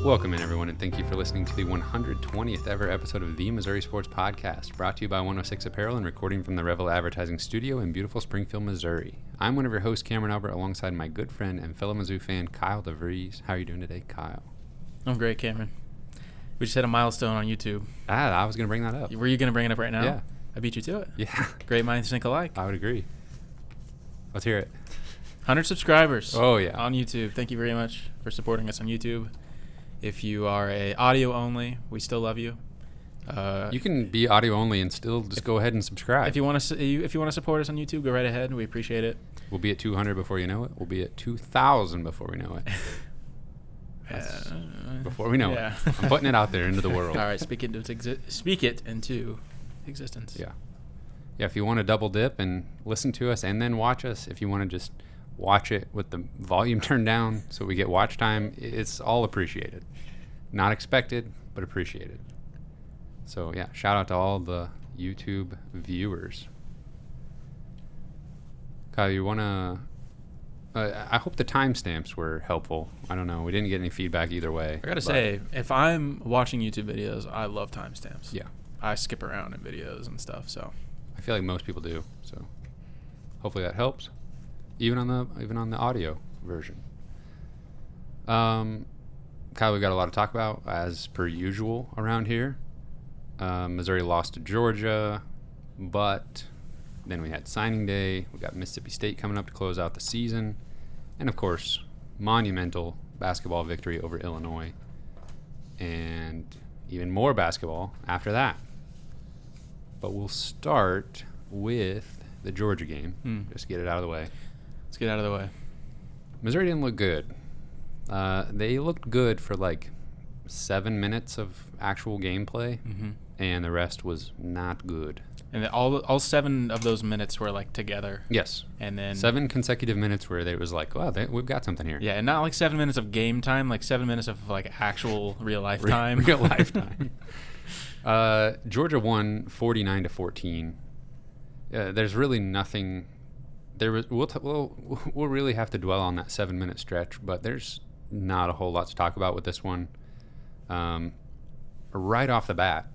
Welcome in, everyone, and thank you for listening to the 120th ever episode of the Missouri Sports Podcast, brought to you by 106 Apparel and recording from the Revel Advertising Studio in beautiful Springfield, Missouri. I'm one of your hosts, Cameron Albert, alongside my good friend and fellow Mizzou fan, Kyle DeVries. How are you doing today, Kyle? I'm great, Cameron. We just hit a milestone on YouTube. I was going to bring that up. Were you going to bring it up right now? Yeah. I beat you to it. Yeah. Great minds think alike. I would agree. Let's hear it. 100 subscribers. Oh, yeah. On YouTube. Thank you very much for supporting us on YouTube. If you are a audio only, we still love you. You can be audio only and still just go ahead and subscribe. If you want to support us on YouTube, go right ahead. We appreciate it. We'll be at 200 before you know it. We'll be at 2,000 before we know it. Before we know it. I'm putting it out there into the world. All right, speak it into existence. Yeah. Yeah, if you want to double dip and listen to us and then watch us, if you want to just watch it with the volume turned down so we get watch time, it's all appreciated. Not expected, but appreciated. So, yeah, shout out to all the YouTube viewers. Kyle, you want to... I hope the timestamps were helpful. I don't know. We didn't get any feedback either way. I got to say, if I'm watching YouTube videos, I love timestamps. Yeah. I skip around in videos and stuff, so... I feel like most people do, so hopefully that helps. Even on the audio version. Kyle, we got a lot to talk about as per usual around here. Missouri lost to Georgia, but then we had signing day. We got Mississippi State coming up to close out the season, and of course, monumental basketball victory over Illinois, and even more basketball after that. But we'll start with the Georgia game. Just get it out of the way. Let's get out of the way. Missouri didn't look good. They looked good for like 7 minutes of actual gameplay, and the rest was not good. And all 7 of those minutes were like together. Yes. And then 7 consecutive minutes where it was like, wow, we've got something here. Yeah, and not like 7 minutes of game time, like 7 minutes of like actual real life time. Real life time. Georgia won 49-14. There's really nothing. We'll really have to dwell on that 7 minute stretch, but there's not a whole lot to talk about with this one. Right off the bat,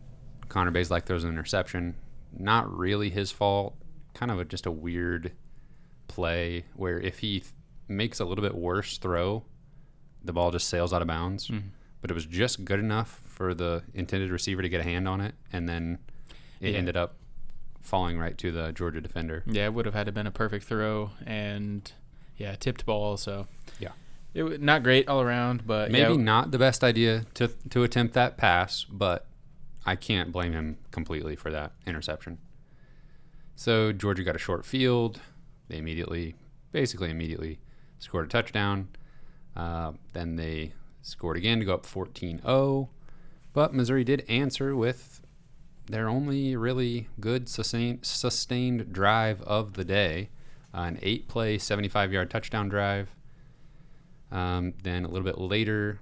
Connor Bazelak throws an interception. Not really his fault. Kind of just a weird play where if he makes a little bit worse throw, the ball just sails out of bounds. But it was just good enough for the intended receiver to get a hand on it, and then it ended up falling right to the Georgia defender. Yeah, it would have had to have been a perfect throw, and tipped ball. So yeah, it was not great all around, but maybe not the best idea to attempt that pass, but I can't blame him completely for that interception. So Georgia got a short field. They basically immediately scored a touchdown. Then they scored again to go up 14-0. But Missouri did answer with their only really good sustained drive of the day, an 8-play, 75-yard touchdown drive. Then a little bit later,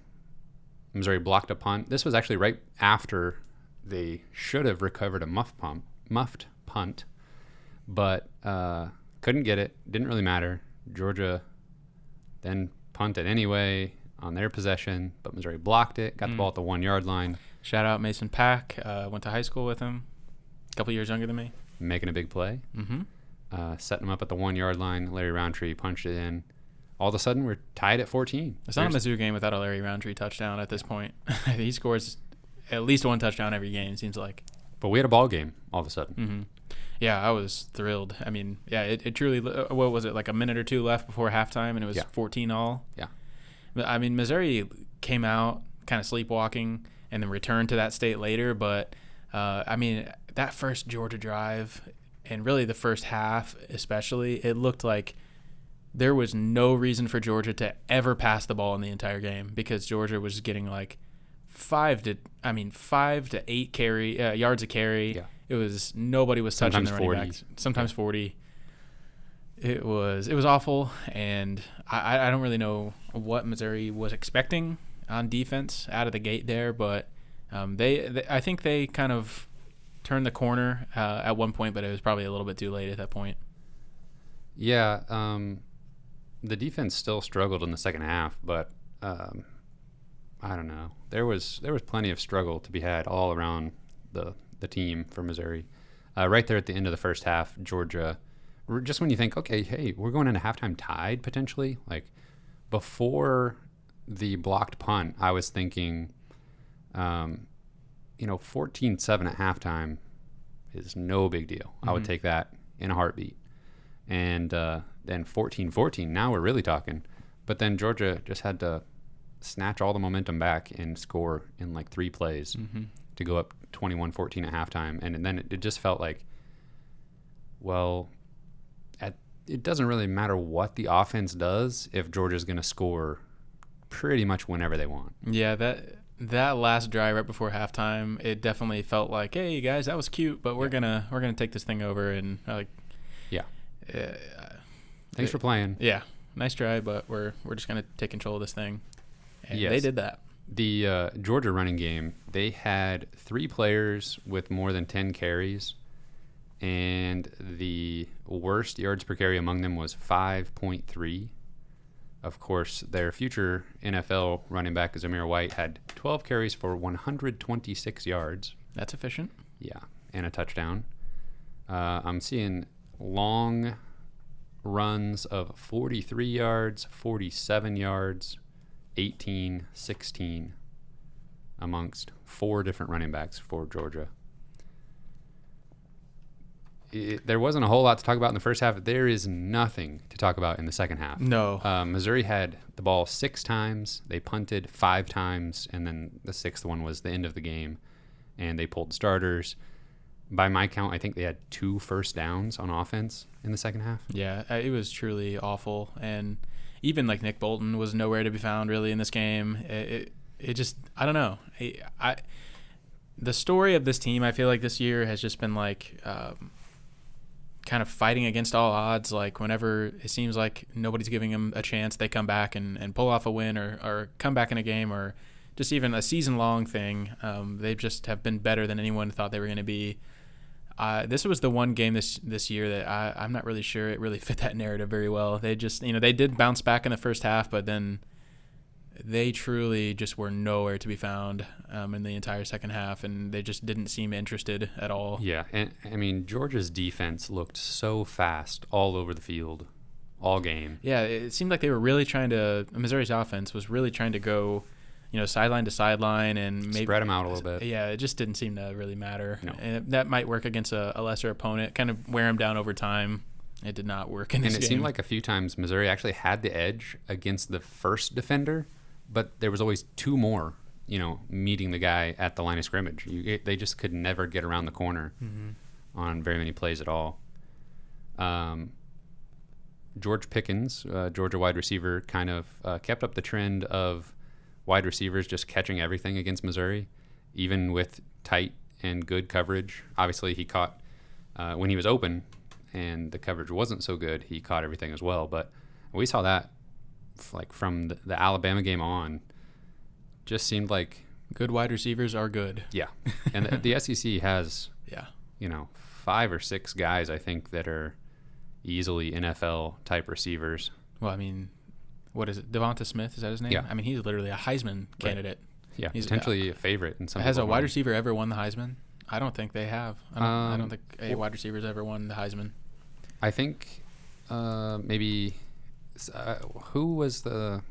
Missouri blocked a punt. This was actually right after they should have recovered a muffed punt, but couldn't get it. Didn't really matter. Georgia then punted anyway on their possession, but Missouri blocked it, got the ball at the 1 yard line. Shout out Mason Pack. Went to high school with him, a couple years younger than me. Making a big play. Setting him up at the 1 yard line. Larry Roundtree punched it in. All of a sudden, we're tied at 14. It's not a Mizzou game without a Larry Roundtree touchdown at this point. He scores at least one touchdown every game, seems like. But we had a ball game all of a sudden. Yeah, I was thrilled. I mean, it truly, what was it, like a minute or two left before halftime, and it was 14-all? Yeah. I mean, Missouri came out kind of sleepwalking and then returned to that state later. But, I mean, that first Georgia drive and really the first half especially, it looked like there was no reason for Georgia to ever pass the ball in the entire game because Georgia was getting like 5 to 8 yards a carry. Yeah. It was nobody was touching the running backs. Sometimes 40. It was awful, and I don't really know what Missouri was expecting on defense out of the gate there, but I think they kind of turned the corner at one point, but it was probably a little bit too late at that point. Yeah, the defense still struggled in the second half, but I don't know. There was plenty of struggle to be had all around the team for Missouri. Right there at the end of the first half, Georgia, just when you think, okay, hey, we're going into halftime tied potentially. Like before the blocked punt, I was thinking, 14-7 at halftime is no big deal. I would take that in a heartbeat. And then 14-14, now we're really talking. But then Georgia just had to snatch all the momentum back and score in like 3 plays to go up 21-14 at halftime. And then it just felt like, well, it doesn't really matter what the offense does if Georgia's going to score pretty much whenever they want. Yeah, that last drive right before halftime, it definitely felt like, hey guys, that was cute, but we're gonna take this thing over, and thanks for playing. Yeah, nice try, but we're just gonna take control of this thing, and Yes. they did that. The Georgia running game, they had 3 players with more than 10 carries, and the worst yards per carry among them was 5.3. Of course, their future NFL running back, Zamir White, had 12 carries for 126 yards. That's efficient. Yeah, and a touchdown. I'm seeing long runs of 43 yards, 47 yards, 18, 16 amongst 4 different running backs for Georgia. There wasn't a whole lot to talk about in the first half. There is nothing to talk about in the second half. No. Missouri had the ball 6 times. They punted 5 times, and then the 6th one was the end of the game, and they pulled starters. By my count, I think they had 2 first downs on offense in the second half. Yeah, it was truly awful, and even like Nick Bolton was nowhere to be found really in this game. It just, I don't know. The story of this team, I feel like this year has just been like kind of fighting against all odds. Like whenever it seems like nobody's giving them a chance, they come back and pull off a win or come back in a game, or just even a season-long thing. They just have been better than anyone thought they were going to be. This was the one game this year that I'm not really sure it really fit that narrative very well. They just, they did bounce back in the first half, but then they truly just were nowhere to be found in the entire second half, and they just didn't seem interested at all. Yeah, and I mean, Georgia's defense looked so fast all over the field, all game. Yeah, it seemed like they were really trying to – Missouri's offense was really trying to go, sideline to sideline and maybe – spread them out a little bit. Yeah, it just didn't seem to really matter. No. And that might work against a lesser opponent, kind of wear them down over time. It did not work in this game. And it seemed like a few times Missouri actually had the edge against the first defender, but there was always 2 more, meeting the guy at the line of scrimmage. They just could never get around the corner on very many plays at all. George Pickens, Georgia wide receiver, kind of kept up the trend of wide receivers just catching everything against Missouri, even with tight and good coverage. Obviously, he caught when he was open and the coverage wasn't so good, he caught everything as well. But we saw that like from the Alabama game on, just seemed like good wide receivers are good. Yeah, and the SEC has 5 or 6 guys I think that are easily NFL type receivers. Well, I mean, what is it? Devonta Smith, is that his name? Yeah. I mean, he's literally a Heisman candidate. Yeah, he's potentially a favorite in some. Has a wide receiver ever won the Heisman? I don't think they have. I don't think a wide receiver's ever won the Heisman. I think maybe who was the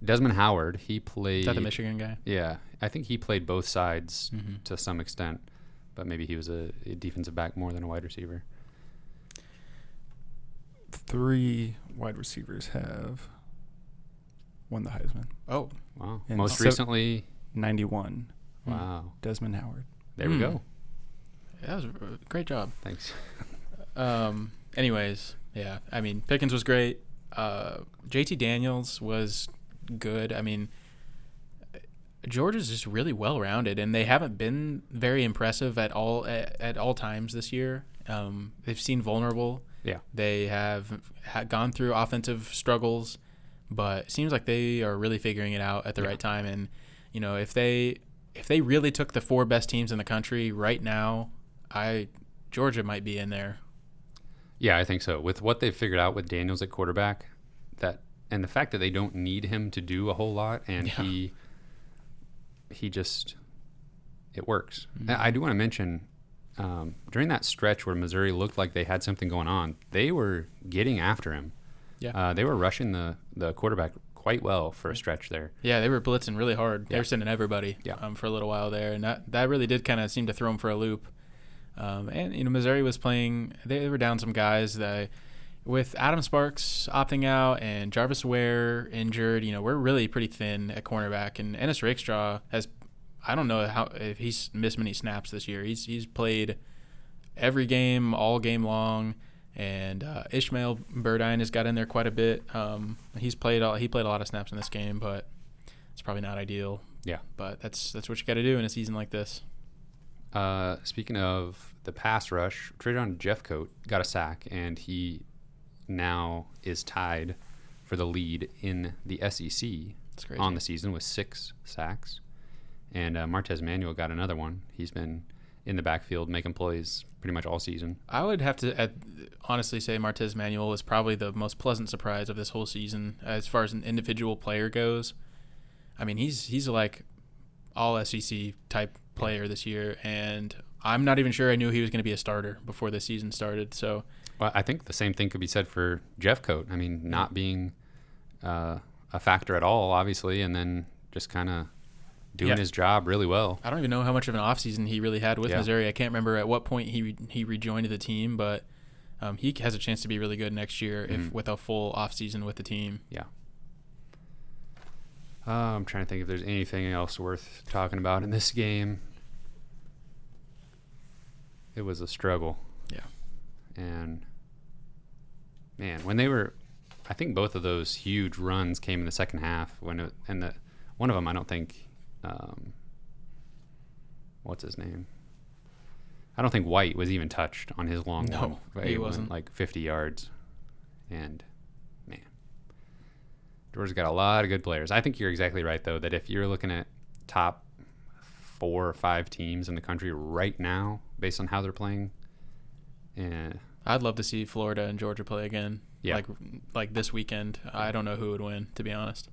Desmond Howard? He played. Is that the Michigan guy? Yeah, I think he played both sides to some extent, but maybe he was a defensive back more than a wide receiver. 3 wide receivers have won the Heisman. Oh, wow! And Most recently, 91. Wow, Desmond Howard. There we go. Yeah, that was a great job. Thanks. Anyways, yeah, I mean, Pickens was great. JT Daniels was good. I mean, Georgia's just really well-rounded, and they haven't been very impressive at all times this year. They've seemed vulnerable. Yeah. They have gone through offensive struggles, but it seems like they are really figuring it out at the right time. And, if they really took the 4 best teams in the country right now, Georgia might be in there. Yeah, I think so. With what they've figured out with Daniels at quarterback, that and the fact that they don't need him to do a whole lot, and Yeah. he just, it works. Mhm. I do want to mention, during that stretch where Missouri looked like they had something going on, they were getting after him. Yeah. They were rushing the quarterback quite well for a stretch there. Yeah, they were blitzing really hard. They Yeah. were sending everybody for a little while there, and that really did kind of seem to throw them for a loop. And Missouri was playing. They were down some guys that, with Adam Sparks opting out and Jarvis Ware injured. We're really pretty thin at cornerback, and Ennis Rakestraw has. I don't know if he's missed many snaps this year. He's played every game, all game long. And Ishmael Burdine has got in there quite a bit. He played a lot of snaps in this game, but it's probably not ideal. Yeah. But that's what you got to do in a season like this. Speaking of the pass rush, Trajan Jeffcoat got a sack, and he now is tied for the lead in the SEC on the season with 6 sacks. And Martez Manuel got another one. He's been in the backfield making plays pretty much all season. I would have to honestly say Martez Manuel is probably the most pleasant surprise of this whole season as far as an individual player goes. I mean, he's like all SEC type player this year, and I'm not even sure I knew he was going to be a starter before the season started. So, well, I think the same thing could be said for Jeffcoat. I mean, not being a factor at all, obviously, and then just kind of doing his job really well. I don't even know how much of an offseason he really had with Missouri. I can't remember at what point he rejoined the team, but he has a chance to be really good next year if with a full offseason with the team. Yeah. I'm trying to think if there's anything else worth talking about in this game. It was a struggle. Yeah. And, man, when they were, I think both of those huge runs came in the second half. One of them, I don't think, what's his name? I don't think White was even touched on his long one. No, he wasn't. Like 50 yards. And, man, Georgia's got a lot of good players. I think you're exactly right, though, that if you're looking at top 4 or 5 teams in the country right now, based on how they're playing, I'd love to see Florida and Georgia play again. Yeah. Like this weekend. I don't know who would win, to be honest.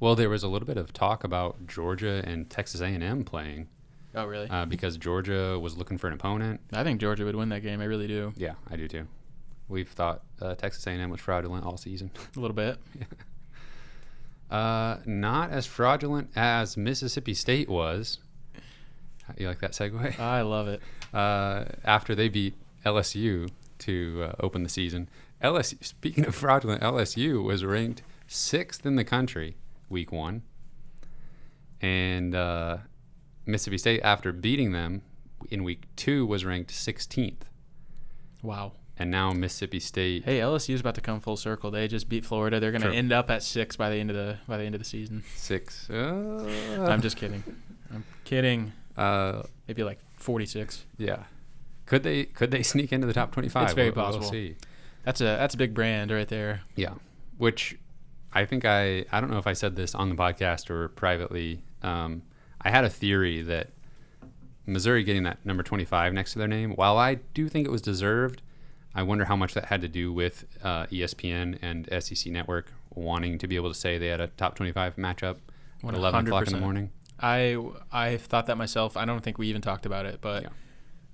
Well, there was a little bit of talk about Georgia and Texas A&M playing. Oh, really? Because Georgia was looking for an opponent. I think Georgia would win that game. I really do. Yeah, I do too. We've thought Texas A&M was fraudulent all season. A little bit. Not as fraudulent as Mississippi State was. You like that segue? I love it. After they beat LSU to open the season. LSU, speaking of fraudulent, LSU was ranked 6th in the country week 1. And Mississippi State, after beating them in week 2, was ranked 16th. Wow. And now Mississippi State. Hey, LSU's about to come full circle. They just beat Florida. They're going to end up at 6 by the end of the season. 6. I'm just kidding. I'm kidding. Maybe like 46. Yeah. Could they sneak into the top 25? It's very possible. We'll see. That's a big brand right there. Yeah. Which I think I don't know if I said this on the podcast or privately. I had a theory that Missouri getting that number 25 next to their name, while I do think it was deserved, I wonder how much that had to do with ESPN and SEC Network wanting to be able to say they had a top 25 matchup at 11 o'clock in the morning. I thought that myself. I don't think we even talked about it, but Yeah.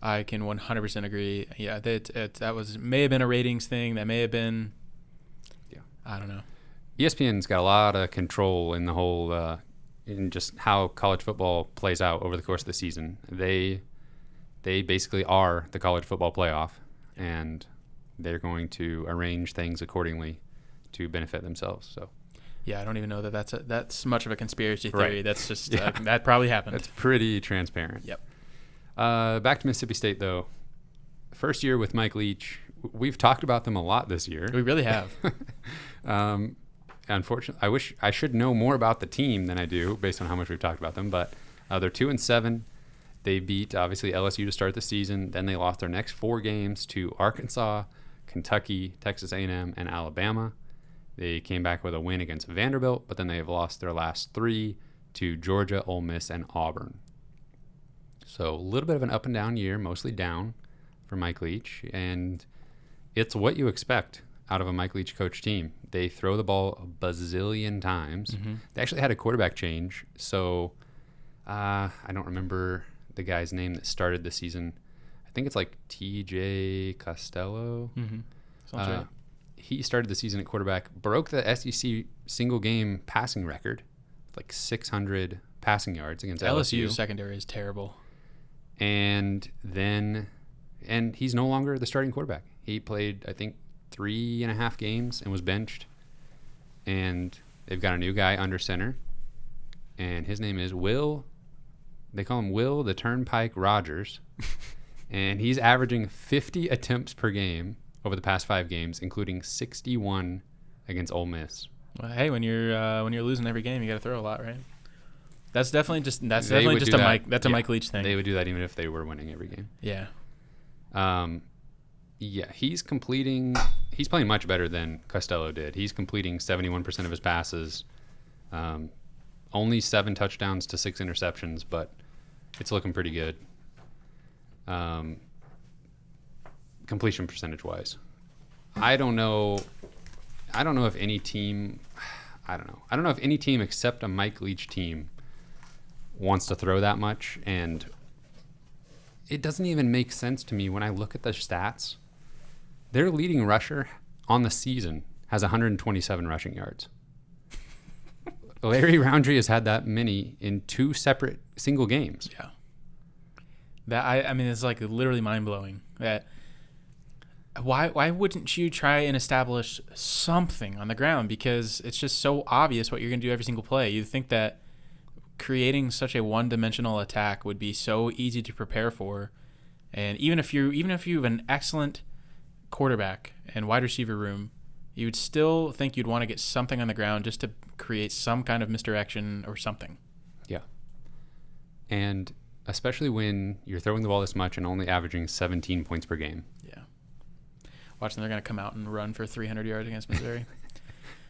I can 100% agree. Yeah, that may have been a ratings thing. That may have been. Yeah. I don't know. ESPN's got a lot of control in the whole, in just how college football plays out over the course of the season. They basically are the college football playoff, and they're going to arrange things accordingly to benefit themselves. So. Yeah, I don't even know that's much of a conspiracy theory. Right. That's just that probably happened. That's pretty transparent. Yep. Back to Mississippi State, though. First year with Mike Leach. We've talked about them a lot this year. We really have. Unfortunately, I should know more about the team than I do based on how much we've talked about them. But they're 2-7. They beat, obviously, LSU to start the season. Then they lost their next 4 games to Arkansas, Kentucky, Texas A&M, and Alabama. They came back with a win against Vanderbilt, but then they have lost their last 3 to Georgia, Ole Miss, and Auburn. So a little bit of an up and down year, mostly down for Mike Leach, and it's what you expect. out of a Mike Leach coach team. They throw the ball a bazillion times. Mm-hmm. They actually had a quarterback change. So I don't remember the guy's name that started the season. I think it's like TJ Costello. Mm-hmm. Sounds right. He started the season at quarterback, broke the SEC single game passing record, like 600 passing yards against LSU. LSU's secondary is terrible. And he's no longer the starting quarterback. He played, I think, 3.5 games and was benched. And they've got a new guy under center. And his name is Will. They call him Will the Turnpike Rogers. And he's averaging 50 attempts per game over the past 5 games, including 61 against Ole Miss. Well, hey, when you're losing every game, you got to throw a lot, right? That's definitely just a Mike Leach thing. They would do that even if they were winning every game. Yeah. He's playing much better than Costello did. He's completing 71% of his passes. Only 7 touchdowns to 6 interceptions, but it's looking pretty good. Completion percentage wise. I don't know if any team except a Mike Leach team wants to throw that much, and it doesn't even make sense to me when I look at the stats. Their leading rusher on the season has 127 rushing yards. Larry Roundtree has had that many in 2 separate single games. Yeah. That I mean, it's like literally mind blowing. That why wouldn't you try and establish something on the ground? Because it's just so obvious what you're going to do every single play. You'd think that creating such a one-dimensional attack would be so easy to prepare for, and even if you have an excellent quarterback and wide receiver room, you would still think you'd want to get something on the ground just to create some kind of misdirection or something. Yeah. And especially when you're throwing the ball this much and only averaging 17 points per game. Yeah. Watching they're going to come out and run for 300 yards against Missouri.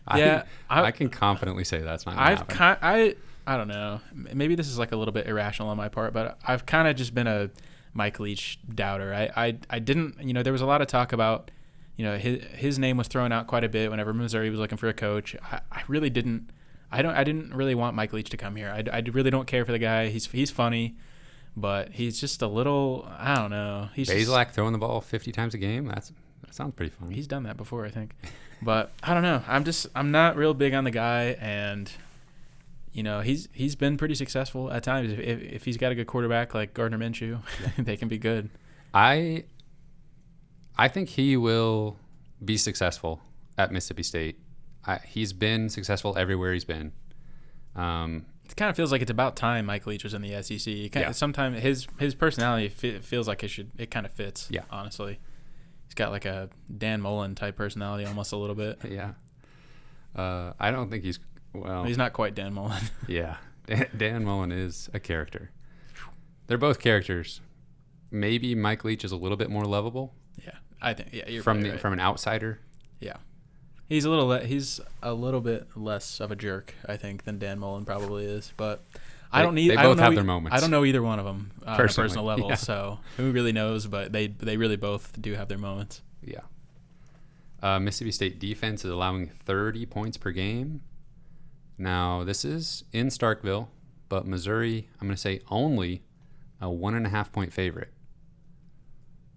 I can confidently say that's not going to happen. I don't know. Maybe this is like a little bit irrational on my part, but I've kind of just been a Mike Leach doubter. I didn't, there was a lot of talk about, his name was thrown out quite a bit whenever Missouri was looking for a coach. I really didn't. I didn't really want Mike Leach to come here. I really don't care for the guy. He's funny, but he's just a little, I don't know. Bazelak throwing the ball 50 times a game? That sounds pretty fun. He's done that before, I think. But I don't know. I'm not real big on the guy, and he's been pretty successful at times. If he's got a good quarterback like Gardner Minshew, they can be good. I think he will be successful at Mississippi State. He's been successful everywhere he's been. It kind of feels like it's about time Mike Leach was in the SEC. Sometimes his personality feels like it kind of fits. Yeah, honestly, he's got like a Dan Mullen type personality, almost a little bit. Yeah, I don't think he's not quite Dan Mullen. Yeah, Dan Mullen is a character. They're both characters. Maybe Mike Leach is a little bit more lovable. Yeah, I think. Yeah, you're from right. From an outsider. Yeah. He's a little bit less of a jerk, I think, than Dan Mullen probably is. But they both have their moments. I don't know either one of them on a personal level, yeah. So who really knows? But they really both do have their moments. Yeah. Mississippi State defense is allowing 30 points per game. Now, this is in Starkville, but Missouri, I'm going to say only a 1.5 point favorite.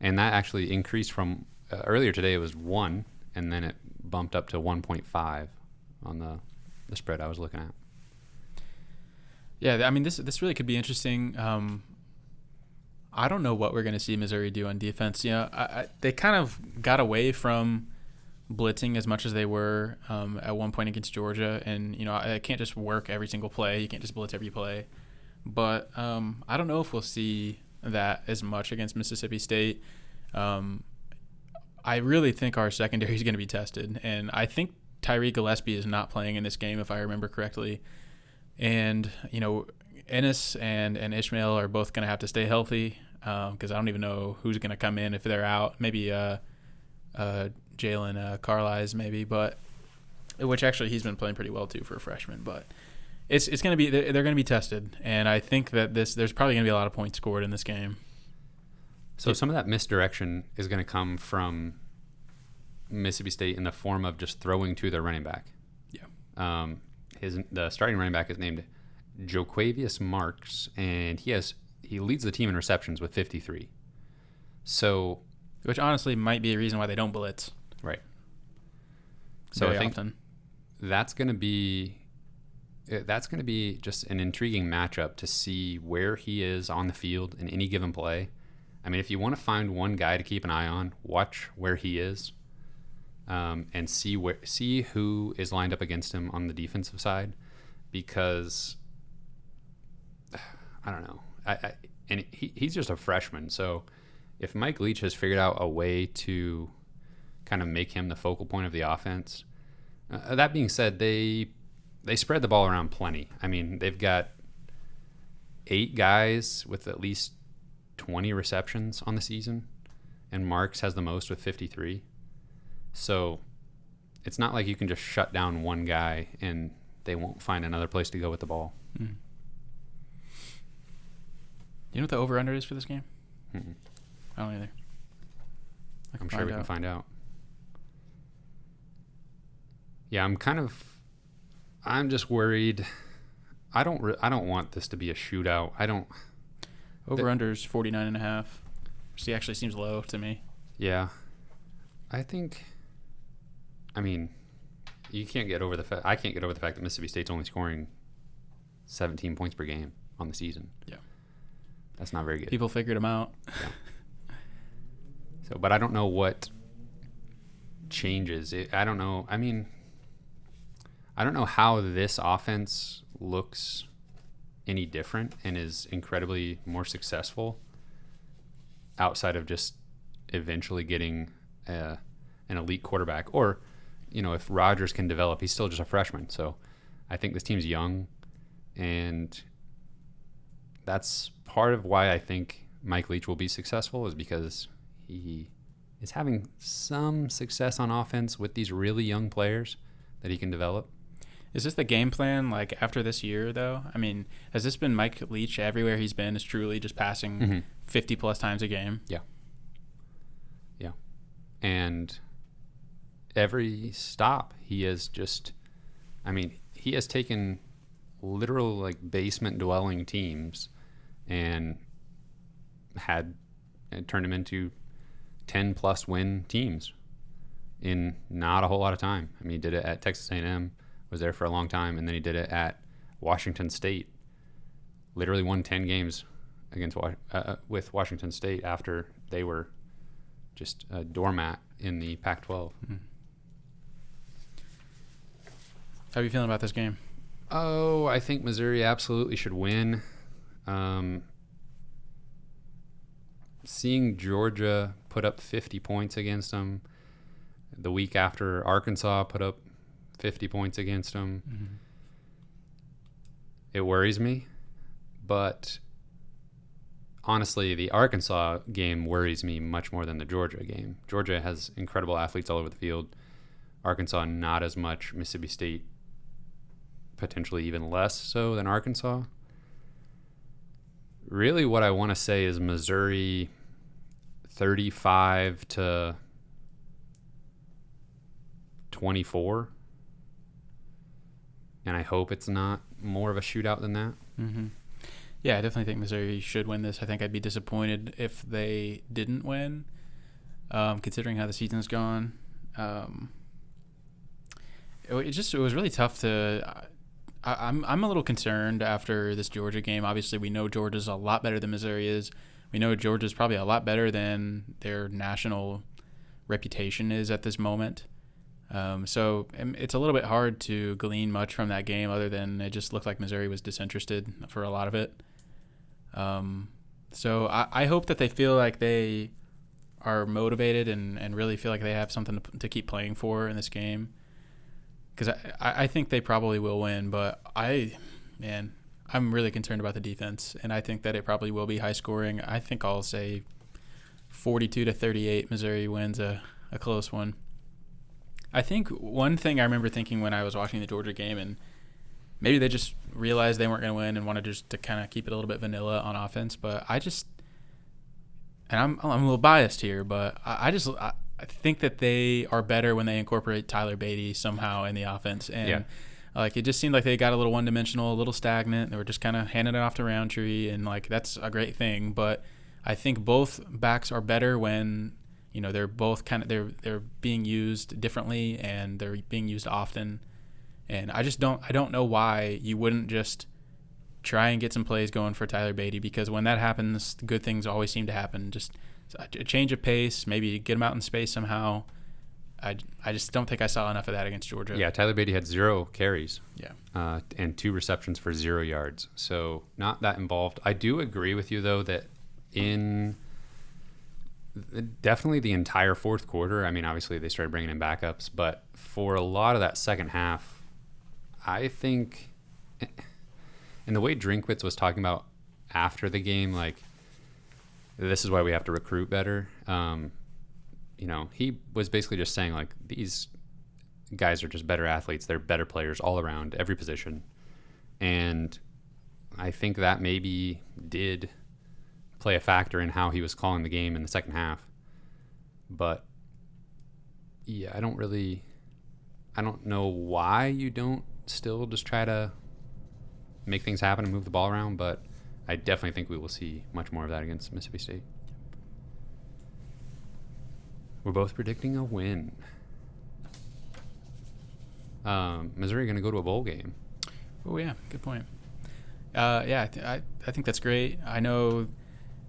And that actually increased from earlier today, it was 1, and then it bumped up to 1.5 on the spread I was looking at. Yeah, I mean, this really could be interesting. I don't know what we're going to see Missouri do on defense. They kind of got away from blitzing as much as they were at one point against Georgia, and it can't just work every single play. You can't just blitz every play. But I don't know if we'll see that as much against Mississippi State. I really think our secondary is going to be tested, and I think Tyreek Gillespie is not playing in this game, if I remember correctly. And Ennis and Ishmael are both going to have to stay healthy because I don't even know who's going to come in if they're out. Maybe Jalen Carlisle, maybe, but which actually he's been playing pretty well too for a freshman. But it's going to be they're going to be tested, and I think that there's probably going to be a lot of points scored in this game. So some of that misdirection is going to come from Mississippi State in the form of just throwing to their running back. Yeah. The starting running back is named Joquavius Marks, and he leads the team in receptions with 53. So, which honestly might be a reason why they don't blitz. Right. So very I think often. that's going to be just an intriguing matchup to see where he is on the field in any given play. I mean, if you want to find one guy to keep an eye on, watch where he is, and see who is lined up against him on the defensive side, because I don't know. And he's just a freshman, so if Mike Leach has figured out a way to kind of make him the focal point of the offense. That being said, they spread the ball around plenty. I mean, they've got 8 guys with at least 20 receptions on the season, and Marks has the most with 53. So it's not like you can just shut down one guy and they won't find another place to go with the ball. Mm. You know what the over-under is for this game? Mm-mm. I don't either. I'm sure we can find out. Yeah, I'm just worried. I don't want this to be a shootout. Over-under's 49.5. See, actually seems low to me. Yeah. I mean, you can't get over the fact. I can't get over the fact that Mississippi State's only scoring 17 points per game on the season. Yeah. That's not very good. People figured them out. Yeah. So, but I don't know what changes. I don't know. I mean, I don't know how this offense looks any different and is incredibly more successful outside of just eventually getting an elite quarterback. Or, if Rodgers can develop, he's still just a freshman. So I think this team's young, and that's part of why I think Mike Leach will be successful, is because he is having some success on offense with these really young players that he can develop. Is this the game plan, after this year, though? I mean, has this been Mike Leach everywhere he's been, is truly just passing 50-plus times a game? Yeah. Yeah. And every stop, he has taken literal, basement-dwelling teams and turned them into 10-plus win teams in not a whole lot of time. I mean, he did it at Texas A&M, was there for a long time, and then he did it at Washington State. Literally won 10 games with Washington State after they were just a doormat in the Pac-12. Mm-hmm. How are you feeling about this game? Oh, I think Missouri absolutely should win. Seeing Georgia put up 50 points against them the week after Arkansas put up 50 points against them, it worries me. But honestly, the Arkansas game worries me much more than the Georgia game. Georgia has incredible athletes all over the field. Arkansas, not as much. Mississippi State, potentially even less so than Arkansas. Really, what I want to say is Missouri 35-24. And I hope it's not more of a shootout than that. Mm-hmm. Yeah, I definitely think Missouri should win this. I think I'd be disappointed if they didn't win, considering how the season's gone. It was really tough to. I'm a little concerned after this Georgia game. Obviously, we know Georgia's a lot better than Missouri is. We know Georgia's probably a lot better than their national reputation is at this moment. So it's a little bit hard to glean much from that game other than it just looked like Missouri was disinterested for a lot of it. So I hope that they feel like they are motivated and really feel like they have something to keep playing for in this game. Because I think they probably will win, but I'm really concerned about the defense, and I think that it probably will be high scoring. I think I'll say 42-38. Missouri wins a close one. I think one thing I remember thinking when I was watching the Georgia game, and maybe they just realized they weren't going to win and wanted just to kind of keep it a little bit vanilla on offense, but I'm a little biased here, but I I think that they are better when they incorporate Tyler Beatty somehow in the offense. And like it just seemed like they got a little one-dimensional, a little stagnant. They were just kind of handing it off to Roundtree, and like that's a great thing. But I think both backs are better when they're both they're being used differently and they're being used often. And I don't know why you wouldn't just try and get some plays going for Tyler Beatty, because when that happens, good things always seem to happen. Just a change of pace, maybe get him out in space somehow. I just don't think I saw enough of that against Georgia. Yeah, Tyler Beatty had 0 carries. Yeah. And 2 receptions for 0 yards. So not that involved. I do agree with you, though, that in definitely the entire fourth quarter, I mean, obviously they started bringing in backups, but for a lot of that second half, I think, and the way Drinkwitz was talking about after the game, like, this is why we have to recruit better. He was basically just saying, like, these guys are just better athletes. They're better players all around, every position. And I think that maybe did play a factor in how he was calling the game in the second half. But, yeah, I don't know why you don't still just try to make things happen and move the ball around, but I definitely think we will see much more of that against Mississippi State. We're both predicting a win. Missouri going to go to a bowl game. Oh, yeah. Good point. I think that's great. I know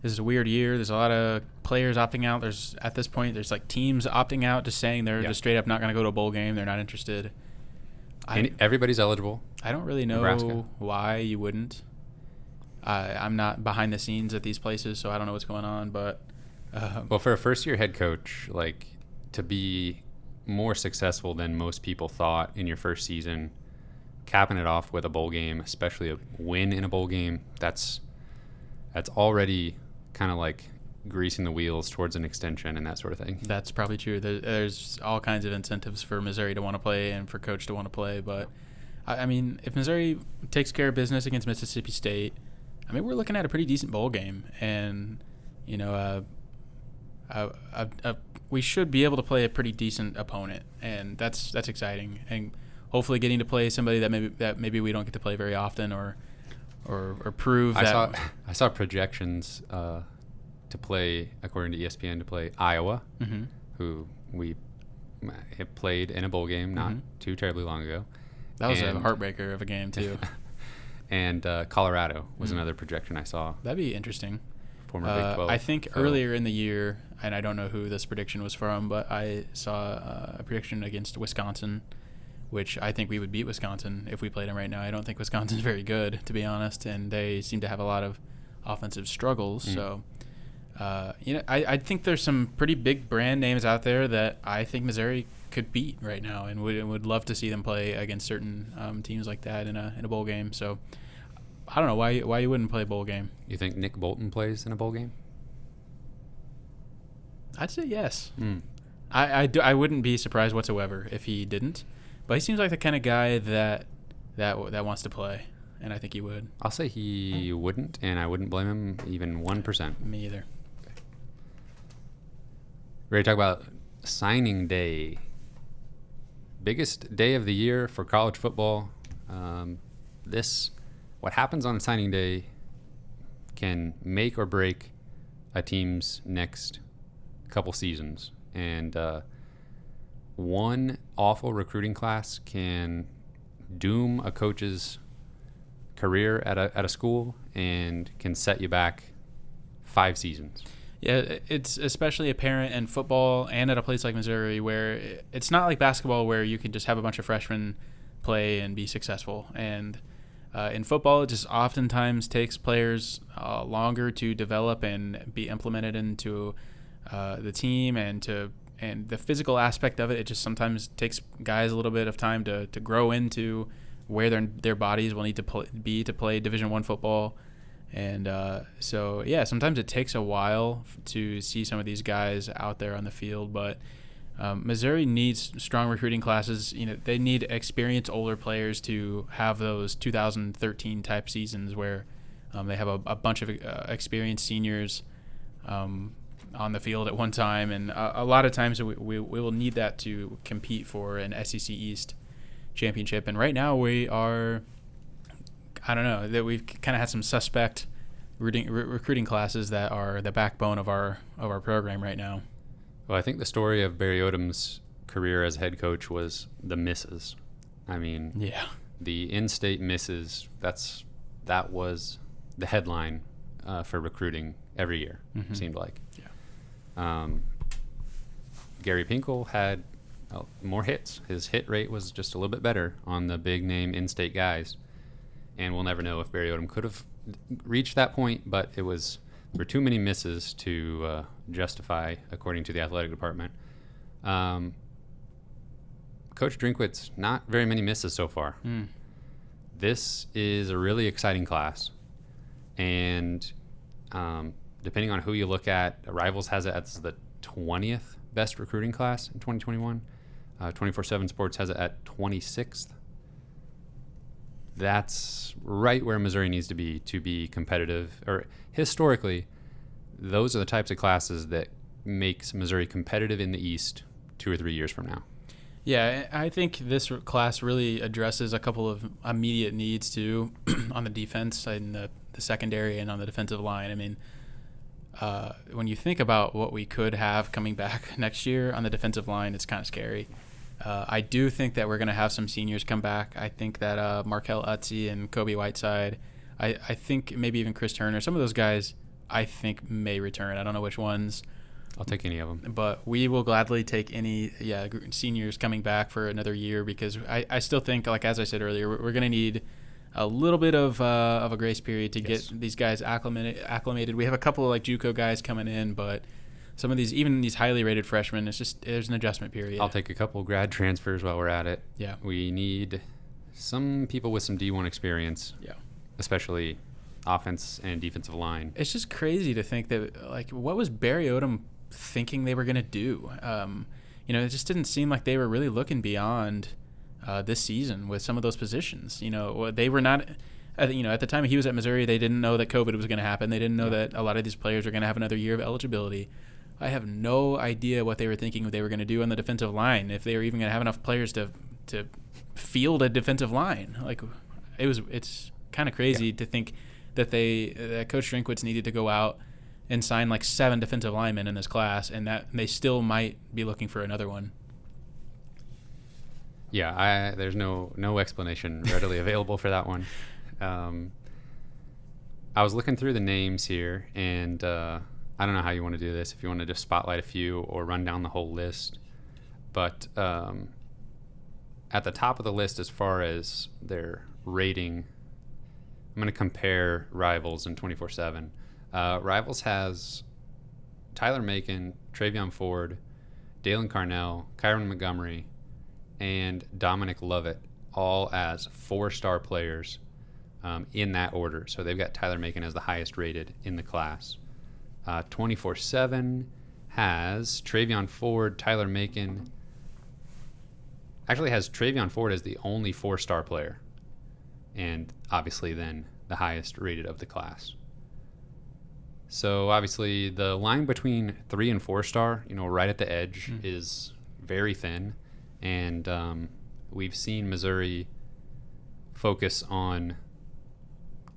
this is a weird year. There's a lot of players opting out. At this point, there's like teams opting out, just saying they're just straight up not going to go to a bowl game. They're not interested. And everybody's eligible. I don't really know Nebraska. why you wouldn't. I'm not behind the scenes at these places, so I don't know what's going on. But well, for a first-year head coach, like, to be more successful than most people thought in your first season, capping it off with a bowl game, especially a win in a bowl game, that's already kind of like greasing the wheels towards an extension and that sort of thing. That's probably true. There's all kinds of incentives for Missouri to want to play and for coach to want to play. But, I mean, if Missouri takes care of business against Mississippi State, I mean, we're looking at a pretty decent bowl game. And, we should be able to play a pretty decent opponent. And that's exciting. And hopefully getting to play somebody that maybe we don't get to play very often or prove that. I saw projections to play, according to ESPN, to play Iowa, who we have played in a bowl game not too terribly long ago. That was a heartbreaker of a game, too. And Colorado was another projection I saw. That'd be interesting. Former Big 12. I think earlier in the year, and I don't know who this prediction was from, but I saw a prediction against Wisconsin, which I think we would beat Wisconsin if we played them right now. I don't think Wisconsin's very good, to be honest, and they seem to have a lot of offensive struggles. So, I think there's some pretty big brand names out there that I think Missouri could beat right now, and would love to see them play against certain teams like that in a bowl game. So, I don't know why you wouldn't play a bowl game. You think Nick Bolton plays in a bowl game? I'd say yes. I wouldn't be surprised whatsoever if he didn't. But he seems like the kind of guy that wants to play, and I think he would. I'll say he wouldn't, and I wouldn't blame him even 1%. Me either. Okay. Ready to talk about signing day. Biggest day of the year for college football. What happens on signing day can make or break a team's next couple seasons. And one awful recruiting class can doom a coach's career at a school and can set you back 5 seasons. Yeah, it's especially apparent in football and at a place like Missouri, where it's not like basketball where you can just have a bunch of freshmen play and be successful. And in football, it just oftentimes takes players longer to develop and be implemented into the team, and the physical aspect of it. It just sometimes takes guys a little bit of time to grow into where their bodies will need to be to play Division I football. And so, yeah, sometimes it takes a while to see some of these guys out there on the field. But Missouri needs strong recruiting classes. They need experienced older players to have those 2013 type seasons where they have a bunch of experienced seniors on the field at one time, and a lot of times we will need that to compete for an SEC East championship. And right now we are, I don't know, that we've kind of had some suspect recruiting classes that are the backbone of our program right now. Well, I think the story of Barry Odom's career as head coach was the misses. I mean, Yeah. the in-state misses, that was the headline for recruiting every year, Mhm. it seemed like. Yeah. Gary Pinkel had more hits. His hit rate was just a little bit better on the big-name in-state guys. And we'll never know if Barry Odom could have reached that point, but there were too many misses to justify, according to the athletic department. Coach Drinkwitz, not very many misses so far. This is a really exciting class. And depending on who you look at, Rivals has it as the 20th best recruiting class in 2021. 24/7 Sports has it at 26th. That's right where Missouri needs to be competitive. Or historically, those are the types of classes that makes Missouri competitive in the East 2 or 3 years from now. Yeah, I think this class really addresses a couple of immediate needs too on the defense and the secondary and on the defensive line. I mean, when you think about what we could have coming back next year on the defensive line, it's kind of scary. I do think that we're going to have some seniors come back. I think that Markel Utzi and Kobe Whiteside, I think maybe even Chris Turner, some of those guys I think may return. I don't know which ones. I'll take any of them. But we will gladly take any seniors coming back for another year, because I still think, like as I said earlier, we're going to need a little bit of a grace period to get these guys acclimated. We have a couple of like JUCO guys coming in, but some of these, even these highly rated freshmen, there's an adjustment period. I'll take a couple grad transfers while we're at it. Yeah. We need some people with some D1 experience. Yeah. Especially offense and defensive line. It's just crazy to think that, like, what was Barry Odom thinking they were going to do? It just didn't seem like they were really looking beyond this season with some of those positions. They were not, at the time he was at Missouri, they didn't know that COVID was going to happen. They didn't know that a lot of these players were going to have another year of eligibility. I have no idea what they were thinking they were going to do on the defensive line, if they were even going to have enough players to field a defensive line. Like, it's kind of crazy to think that Coach Drinkwitz needed to go out and sign like 7 defensive linemen in this class, and that they still might be looking for another one. Yeah, there's no explanation readily available for that one. I was looking through the names here, and I don't know how you want to do this, if you want to just spotlight a few or run down the whole list. But at the top of the list, as far as their rating, I'm going to compare Rivals and 24/7. Rivals has Tyler Macon, Travion Ford, Dalen Carnell, Kyron Montgomery, and Dominic Lovett, all as 4-star players in that order. So they've got Tyler Macon as the highest rated in the class. 24/7 has Travion Ford, Tyler Macon. Actually has Travion Ford as the only 4-star player, and obviously then the highest rated of the class. So obviously the line between 3 and 4-star, right at the edge, is very thin, and we've seen Missouri focus on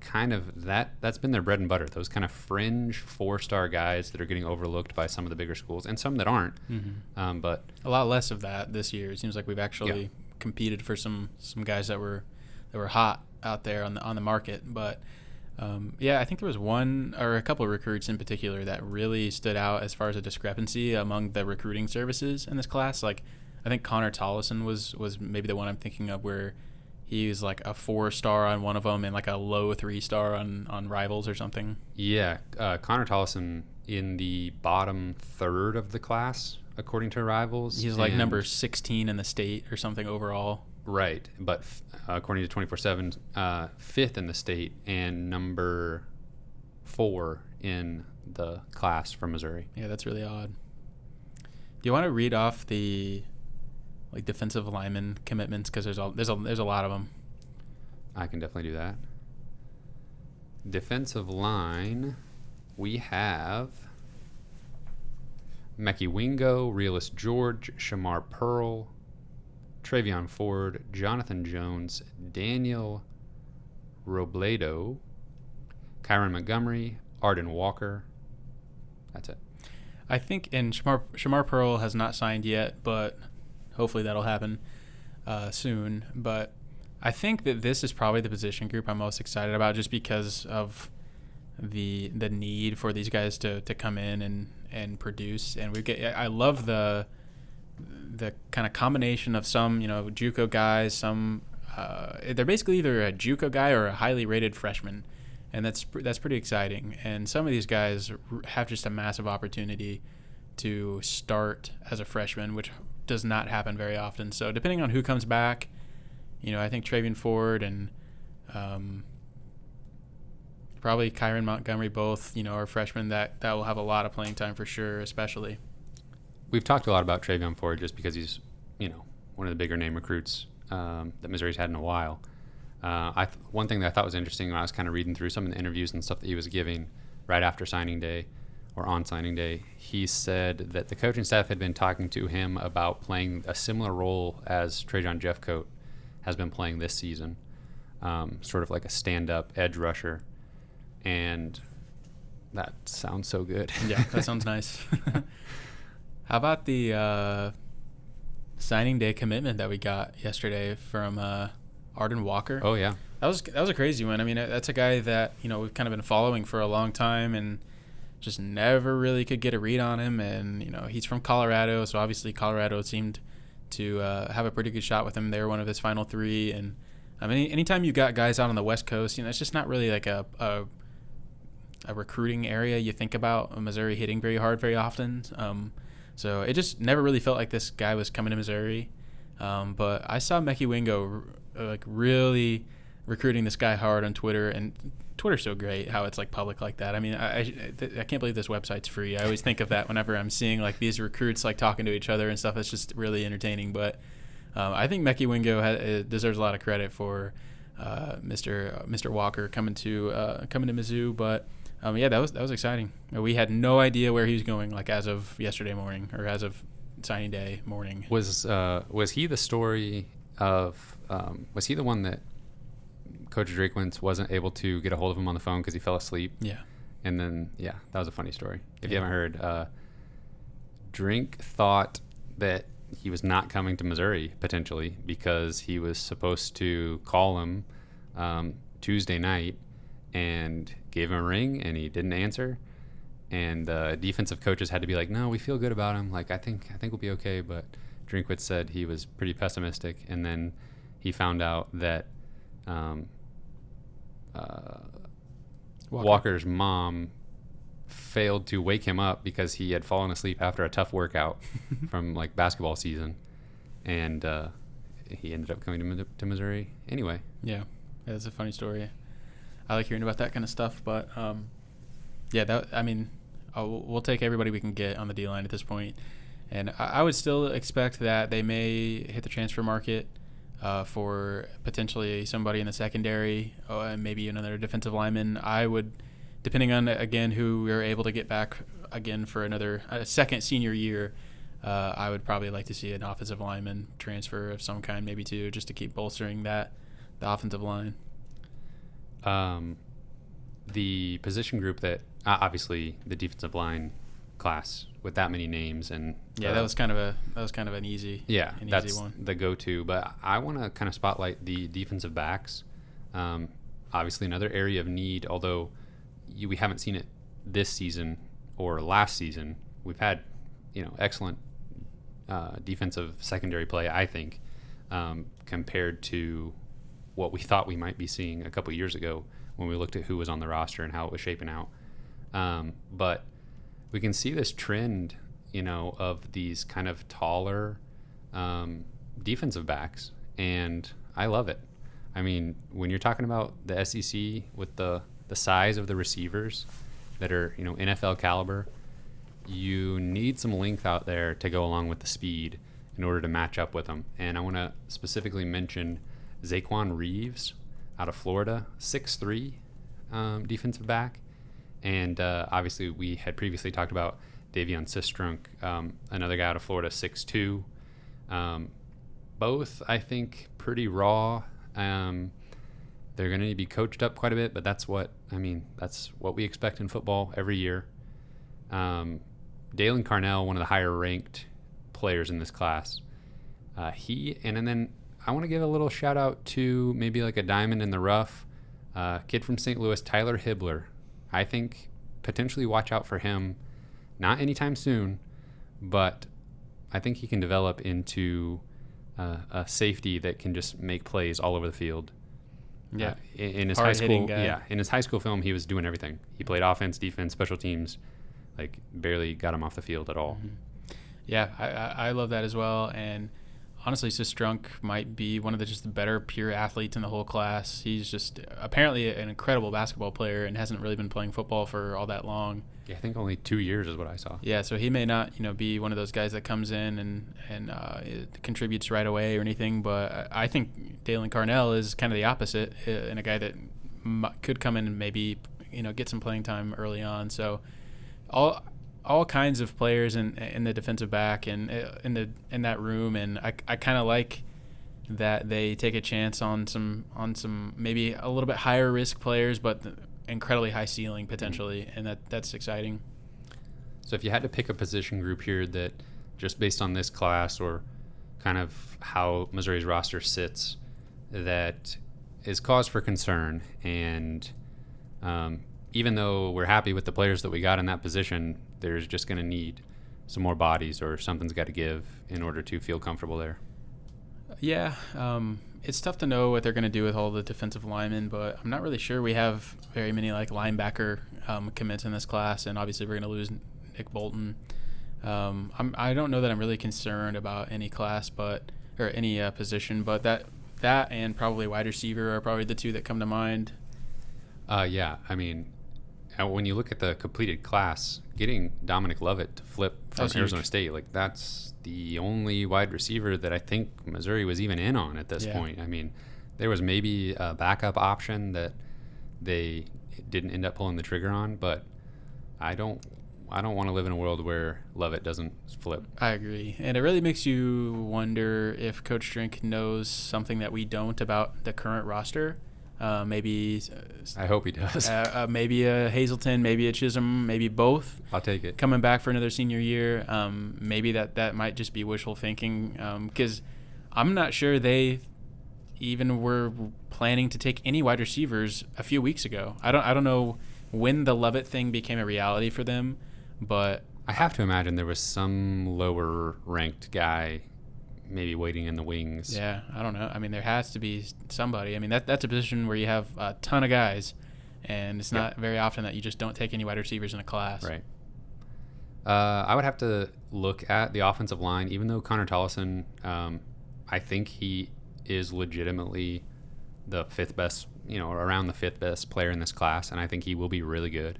kind of that's been their bread and butter, those kind of fringe 4-star guys that are getting overlooked by some of the bigger schools and some that aren't. But a lot less of that this year. It seems like we've actually competed for some guys that were hot out there on the market. But I think there was one or a couple of recruits in particular that really stood out as far as a discrepancy among the recruiting services in this class. Like, I think Connor Tollison was maybe the one I'm thinking of, where he was like a 4-star on one of them and like a low 3-star on Rivals or something. Yeah, Connor Tollison in the bottom third of the class, according to Rivals. He's like number 16 in the state or something overall. Right, but according to 24/7, 5th in the state and number 4 in the class from Missouri. Yeah, that's really odd. Do you want to read off the defensive lineman commitments, because there's a lot of them? I can definitely do that. Defensive line, we have Mekhi Wingo, Realist George, Shamar Pearl, Travion Ford, Jonathan Jones, Daniel Robledo, Kyron Montgomery, Arden Walker. That's it. I think, and Shamar Pearl has not signed yet, but hopefully that'll happen soon. But I think that this is probably the position group I'm most excited about, just because of the need for these guys to come in and produce. And I love the kind of combination of some, JUCO guys, some they're basically either a JUCO guy or a highly rated freshman, and that's pretty exciting. And some of these guys have just a massive opportunity to start as a freshman, which does not happen very often. So depending on who comes back, I think Travion Ford and probably Kyron Montgomery both, are freshmen that will have a lot of playing time for sure, especially. We've talked a lot about Travion Ford just because he's, one of the bigger name recruits that Missouri's had in a while. One thing that I thought was interesting when I was kind of reading through some of the interviews and stuff that he was giving right after signing day or on signing day, he said that the coaching staff had been talking to him about playing a similar role as Trajan Jeffcoat has been playing this season, sort of like a stand-up edge rusher. And that sounds so good. Yeah, that sounds nice. How about the signing day commitment that we got yesterday from Arden Walker? Oh, yeah. That was a crazy one. I mean, that's a guy that, we've kind of been following for a long time and just never really could get a read on him. And, he's from Colorado, so obviously Colorado seemed to have a pretty good shot with him. They were one of his final three. And, I mean, anytime you got guys out on the West Coast, it's just not really like a recruiting area you think about Missouri hitting very hard very often. So it just never really felt like this guy was coming to Missouri. But I saw Mekhi Wingo really recruiting this guy hard on Twitter, and Twitter's so great how it's public like that. I mean, I can't believe this website's free. I always think of that whenever I'm seeing these recruits talking to each other and stuff. It's just really entertaining. But I think Mekhi Wingo deserves a lot of credit for Mr. Walker coming to Mizzou. But yeah, that was exciting. We had no idea where he was going, as of yesterday morning or as of signing day morning. Was he the story of? Was he the one that Coach Drakewitz wasn't able to get a hold of him on the phone because he fell asleep? Yeah. And then that was a funny story. If you haven't heard, Drink thought that he was not coming to Missouri potentially because he was supposed to call him Tuesday night and gave him a ring and he didn't answer, and defensive coaches had to be like, no, we feel good about him, I think we'll be okay. But Drinkwitz said he was pretty pessimistic, and then he found out that Walker's mom failed to wake him up because he had fallen asleep after a tough workout from basketball season, and he ended up coming to Missouri anyway. Yeah, that's a funny story. I like hearing about that kind of stuff, but we'll take everybody we can get on the D-line at this point. And I would still expect that they may hit the transfer market for potentially somebody in the secondary, and maybe another defensive lineman. I would, depending on, again, who we're able to get back again for a second senior year, I would probably like to see an offensive lineman transfer of some kind, maybe two, just to keep bolstering the offensive line. The position group that obviously the defensive line class with that many names, and that was kind of an easy that's easy one. The go-to. But I want to kind of spotlight the defensive backs. Obviously another area of need, although we haven't seen it this season or last season. We've had excellent defensive secondary play, I think, compared to what we thought we might be seeing a couple of years ago when we looked at who was on the roster and how it was shaping out. But we can see this trend, of these kind of taller defensive backs, and I love it. I mean, when you're talking about the SEC with the size of the receivers that are, NFL caliber, you need some length out there to go along with the speed in order to match up with them. And I want to specifically mention Zaquan Reeves out of Florida, 6'3", defensive back. And obviously we had previously talked about Davion Sistrunk, another guy out of Florida, 6'2". Both, I think, pretty raw. They're going to be coached up quite a bit, but that's what we expect in football every year. Dalen Carnell, one of the higher ranked players in this class. And then I want to give a little shout out to maybe like a diamond in the rough, kid from St. Louis, Tyler Hibbler. I think potentially watch out for him, not anytime soon, but I think he can develop into a safety that can just make plays all over the field. Yeah, in his high school, in his high school film, he was doing everything. He played offense, defense, special teams, like barely got him off the field at all. Mm-hmm. Yeah, I love that as well. And honestly, Sistrunk might be one of the better pure athletes in the whole class. He's just apparently an incredible basketball player and hasn't really been playing football for all that long. Yeah, I think only 2 years is what I saw. Yeah, so he may not, be one of those guys that comes in and it contributes right away or anything. But I think Dalen Carnell is kind of the opposite, and a guy that could come in and maybe get some playing time early on. So all kinds of players in the defensive back and in that room, and I kind of like that they take a chance on some maybe a little bit higher risk players, but incredibly high ceiling potentially, and that's exciting. So if you had to pick a position group here that just based on this class or kind of how Missouri's roster sits that is cause for concern, and even though we're happy with the players that we got in that position, there's just going to need some more bodies or something's got to give in order to feel comfortable there. Yeah, it's tough to know what they're going to do with all the defensive linemen, but I'm not really sure we have very many like linebacker commits in this class, and obviously we're going to lose Nick Bolton. I don't know that I'm really concerned about any class, or any position, but that and probably wide receiver are probably the two that come to mind. Yeah, I mean, when you look at the completed class, getting Dominic Lovett to flip from Arizona State, like that's the only wide receiver that I think Missouri was even in on at this point. I mean, there was maybe a backup option that they didn't end up pulling the trigger on, but I don't want to live in a world where Lovett doesn't flip. I agree. And it really makes you wonder if Coach Drink knows something that we don't about the current roster. Maybe I hope he does. Maybe a Hazelton, maybe a Chisholm, maybe both. I'll take it. Coming back for another senior year. Maybe that might just be wishful thinking, because I'm not sure they even were planning to take any wide receivers a few weeks ago. I don't know when the Lovett thing became a reality for them, but I have to imagine there was some lower ranked guy maybe waiting in the wings. Yeah, I don't know. I mean, there has to be somebody. I mean, that's a position where you have a ton of guys, and it's not very often that you just don't take any wide receivers in a class. Right. I would have to look at the offensive line, even though Connor Tollison, I think he is legitimately the fifth best, around the fifth best player in this class, and I think he will be really good.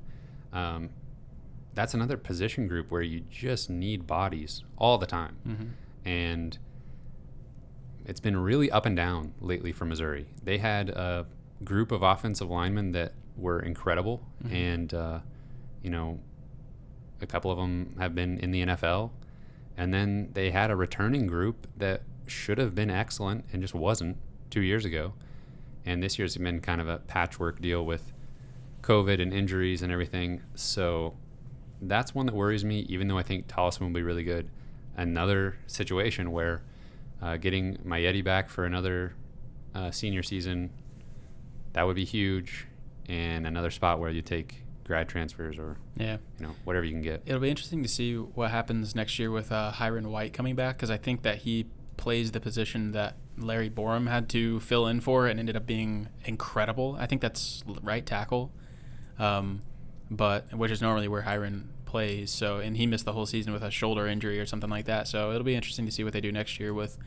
That's another position group where you just need bodies all the time. Mm-hmm. And it's been really up and down lately for Missouri. They had a group of offensive linemen that were incredible, and a couple of them have been in the NFL. And then they had a returning group that should have been excellent and just wasn't 2 years ago. And this year's been kind of a patchwork deal with COVID and injuries and everything. So that's one that worries me, even though I think Tollison will be really good. Another situation where getting Maietti back for another senior season, that would be huge, and another spot where you take grad transfers or whatever you can get. It'll be interesting to see what happens next year with Hiron White coming back, because I think that he plays the position that Larry Borum had to fill in for and ended up being incredible. I think that's right tackle, but which is normally where Hiron plays. So, and he missed the whole season with a shoulder injury or something like that. So it'll be interesting to see what they do next year with.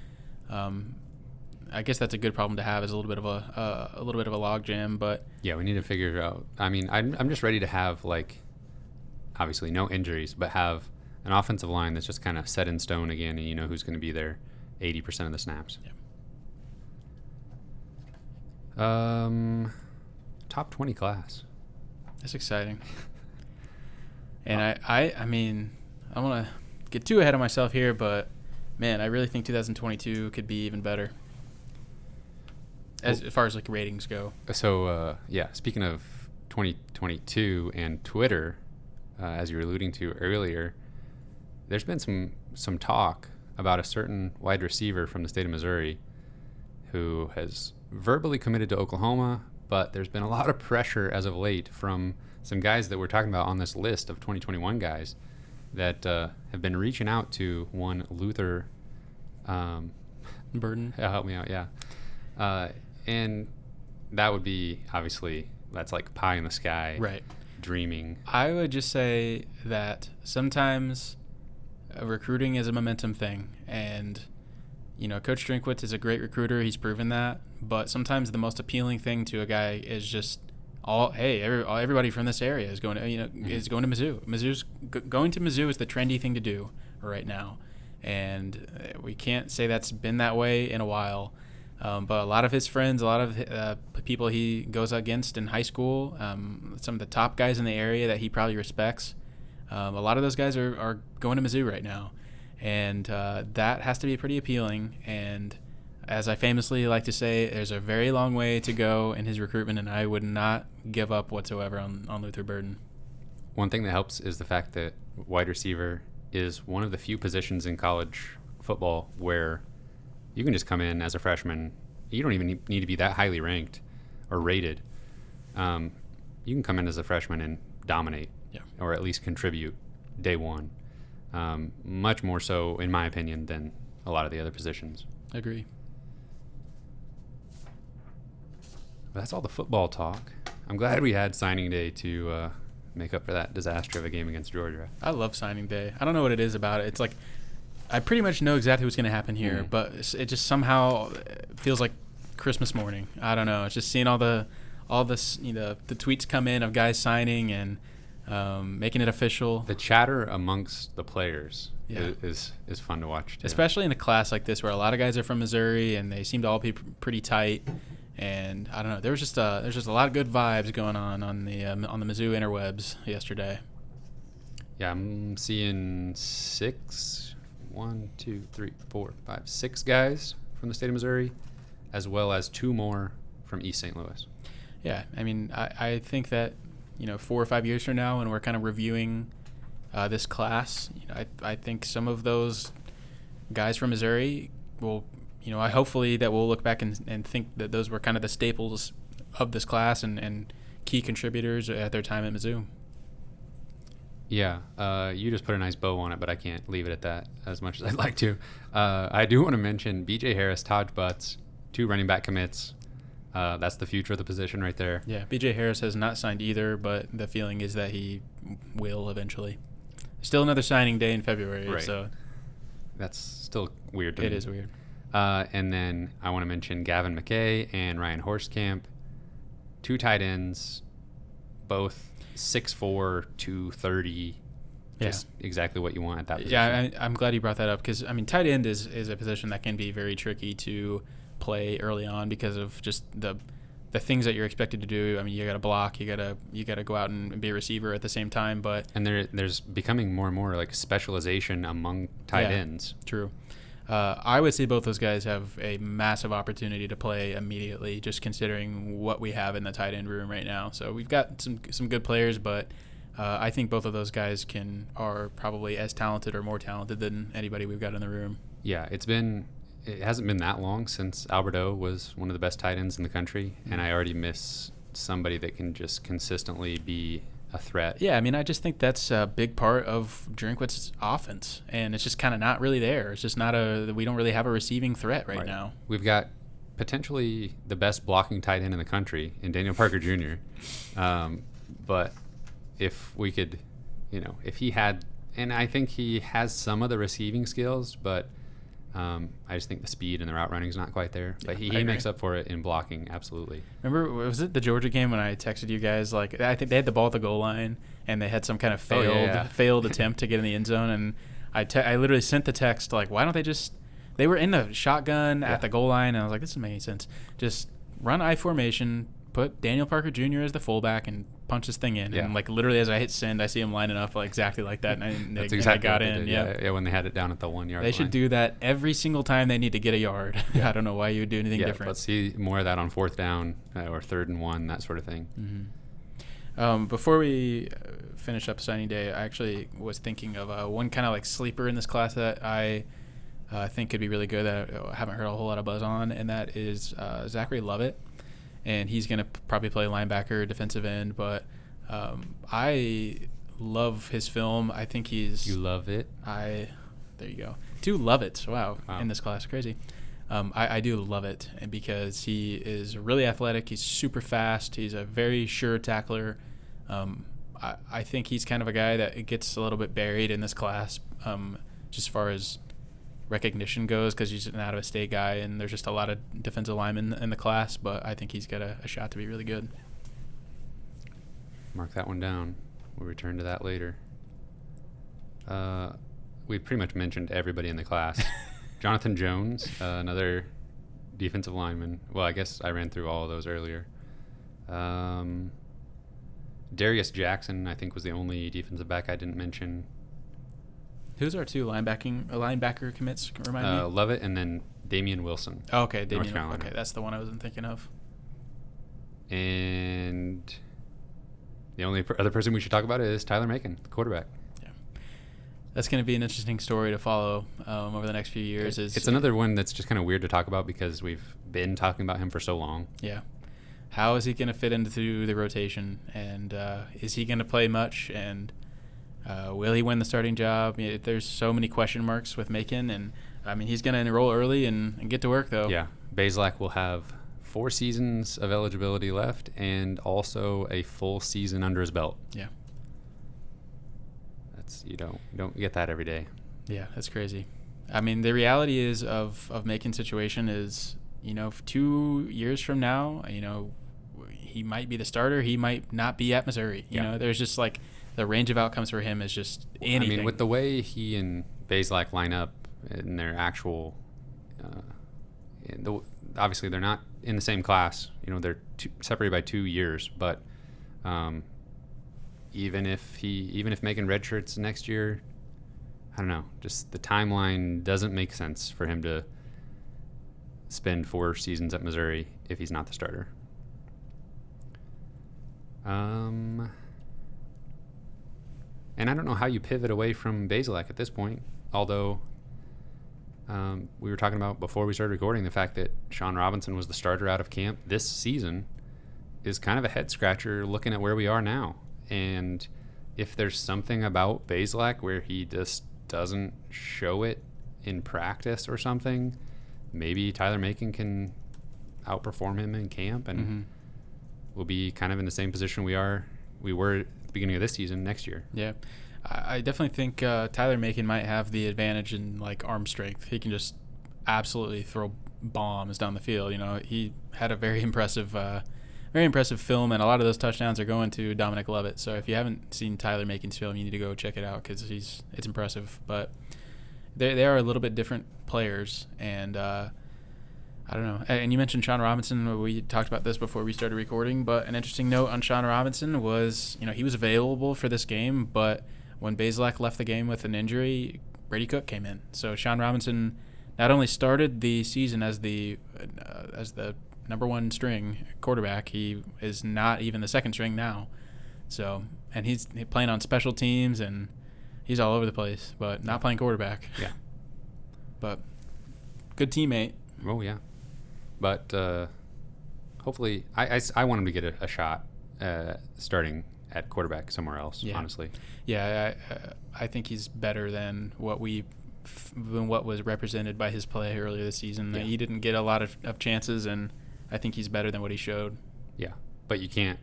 I guess that's a good problem to have, is a little bit of a log jam. But yeah, we need to figure it out. I mean, I'm just ready to have, like, obviously no injuries, but have an offensive line that's just kind of set in stone again, and you know who's going to be there 80% of the snaps. Yeah. Top 20 class. That's exciting. And I mean, I want to get too ahead of myself here, but man, I really think 2022 could be even better as far as like ratings go. So speaking of 2022 and Twitter, as you were alluding to earlier, there's been some talk about a certain wide receiver from the state of Missouri who has verbally committed to Oklahoma, but there's been a lot of pressure as of late from some guys that we're talking about on this list of 2021 guys that have been reaching out to one Luther Burden. help me out, yeah. And that would be, obviously, that's like pie in the sky. Right. Dreaming. I would just say that sometimes recruiting is a momentum thing, and Coach Drinkwitz is a great recruiter. He's proven that. But sometimes the most appealing thing to a guy is just everybody from this area is going to is going to Mizzou. Going to Mizzou is the trendy thing to do right now, and we can't say that's been that way in a while. But a lot of his friends, a lot of people he goes against in high school, some of the top guys in the area that he probably respects, a lot of those guys are going to Mizzou right now. And that has to be pretty appealing. And as I famously like to say, there's a very long way to go in his recruitment, and I would not give up whatsoever on Luther Burden. One thing that helps is the fact that wide receiver is one of the few positions in college football where you can just come in as a freshman. You don't even need to be that highly ranked or rated. You can come in as a freshman and dominate, or at least contribute day one. Much more so, in my opinion, than a lot of the other positions. Agree. That's all the football talk. I'm glad we had signing day to make up for that disaster of a game against Georgia. I love signing day. I don't know what it is about it. It's like I pretty much know exactly what's going to happen here, but it just somehow feels like Christmas morning. I don't know. It's just seeing all this, the tweets come in of guys signing and making it official. The chatter amongst the players is fun to watch too. Especially in a class like this where a lot of guys are from Missouri and they seem to all be pretty tight. And I don't know. There's just a lot of good vibes going on the Mizzou interwebs yesterday. Yeah, I'm seeing 6 guys from the state of Missouri, as well as 2 more from East St. Louis. Yeah, I mean, I think that 4 or 5 years from now, when we're kind of reviewing this class, I think some of those guys from Missouri will, hopefully that we'll look back and think that those were kind of the staples of this class and key contributors at their time at Mizzou. Yeah, you just put a nice bow on it, but I can't leave it at that as much as I'd like to. I do want to mention B.J. Harris, Taj Butts, 2 running back commits. That's the future of the position right there. Yeah, B.J. Harris has not signed either, but the feeling is that he will eventually. Still another signing day in February, right. So that's still weird to me. It is weird. And then I want to mention Gavin McKay and Ryan Horstkamp, 2 tight ends, both 6'4", 230, just exactly what you want at that position. Yeah, I'm glad you brought that up because, tight end is a position that can be very tricky to play early on because of just the things that you're expected to do. You got to block, you got to go out and be a receiver at the same time. And there's becoming more and more like specialization among tight ends. True. I would say both those guys have a massive opportunity to play immediately, just considering what we have in the tight end room right now. So we've got some good players, but I think both of those guys are probably as talented or more talented than anybody we've got in the room. Yeah, it hasn't been that long since Alberto was one of the best tight ends in the country, and I already miss somebody that can just consistently be a threat. Yeah, I just think that's a big part of Drinkwitz's offense, and it's just kind of not really there. It's just we don't really have a receiving threat right now. We've got potentially the best blocking tight end in the country in Daniel Parker Jr. But if we could, if he had, and I think he has some of the receiving skills, but I just think the speed and the route running is not quite there. But he makes up for it in blocking, absolutely. Remember, was it the Georgia game when I texted you guys? Like, I think they had the ball at the goal line, and they had some kind of failed attempt to get in the end zone. And I literally sent the text, like, why don't they just – they were in the shotgun at the goal line, and I was like, this doesn't make any sense. Just run I formation, put Daniel Parker Jr. as the fullback, and punch this thing in. Yeah. And like literally as I hit send, I see him lining up like exactly like that, and That's I exactly got what they in. did. Yeah, when they had it down at the 1 yard line. They should do that every single time they need to get a yard. I don't know why you would do anything different. Let's see more of that on 4th down or 3rd and 1, that sort of thing. Mm-hmm. Before we finish up signing day, I actually was thinking of one kind of like sleeper in this class that I think could be really good that I haven't heard a whole lot of buzz on, and that is Zachary Lovett. And he's going to probably play linebacker, defensive end, but I love his film. I think he's... You love it? There you go. 2 Lovets. Wow. In this class. Crazy. I do love it, and because he is really athletic. He's super fast. He's a very sure tackler. I think he's kind of a guy that gets a little bit buried in this class just as far as recognition goes, because he's an out-of-state guy, and there's just a lot of defensive linemen in the class, but I think he's got a shot to be really good. Mark that one down. We'll return to that later. We pretty much mentioned everybody in the class. Jonathan Jones, another defensive lineman. Well, I guess I ran through all of those earlier. Darius Jackson, I think, was the only defensive back I didn't mention. Who's our 2 linebacker commits? Remind me. Lovett and then Damian Wilson. Oh, okay, Damian. North Carolina. Okay, that's the one I wasn't thinking of. And the only other person we should talk about is Tyler Macon, the quarterback. Yeah, that's going to be an interesting story to follow over the next few years. It's another one that's just kind of weird to talk about because we've been talking about him for so long. Yeah. How is he going to fit into the rotation, and is he going to play much, and will he win the starting job? There's so many question marks with Macon, and I mean he's going to enroll early and get to work though. Yeah, Bazelak will have 4 seasons of eligibility left, and also a full season under his belt. Yeah, that's you don't get that every day. Yeah, that's crazy. I mean, the reality is of Macon's situation is, 2 years from now, he might be the starter. He might not be at Missouri. You know, there's just like the range of outcomes for him is just anything. I mean, with the way he and Bazelak line up in their actual, obviously they're not in the same class. They're separated by 2 years. But even if Macon redshirts next year, I don't know. Just the timeline doesn't make sense for him to spend 4 seasons at Missouri if he's not the starter. And I don't know how you pivot away from Bazelak at this point, although we were talking about before we started recording the fact that Sean Robinson was the starter out of camp this season is kind of a head scratcher looking at where we are now. And if there's something about Bazelak where he just doesn't show it in practice or something, maybe Tyler Macon can outperform him in camp, and we'll be kind of in the same position we were at the beginning of this season next year. Yeah, I definitely think Tyler Macon might have the advantage in like arm strength. He can just absolutely throw bombs down the field. He had a very impressive film, and a lot of those touchdowns are going to Dominic Lovett. So if you haven't seen Tyler Macon's film, you need to go check it out because it's impressive. But they are a little bit different players, and I don't know. And you mentioned Sean Robinson. We talked about this before we started recording, but an interesting note on Sean Robinson was, he was available for this game, but when Bazelak left the game with an injury, Brady Cook came in. So Sean Robinson not only started the season as the number 1 string quarterback, he is not even the 2nd string now. So, and he's playing on special teams, and he's all over the place, but not playing quarterback. Yeah. But good teammate. Oh, yeah. But hopefully, I want him to get a shot starting at quarterback somewhere else, honestly. Yeah, I think he's better than what was represented by his play earlier this season. Yeah. He didn't get a lot of chances, and I think he's better than what he showed. Yeah, but you can't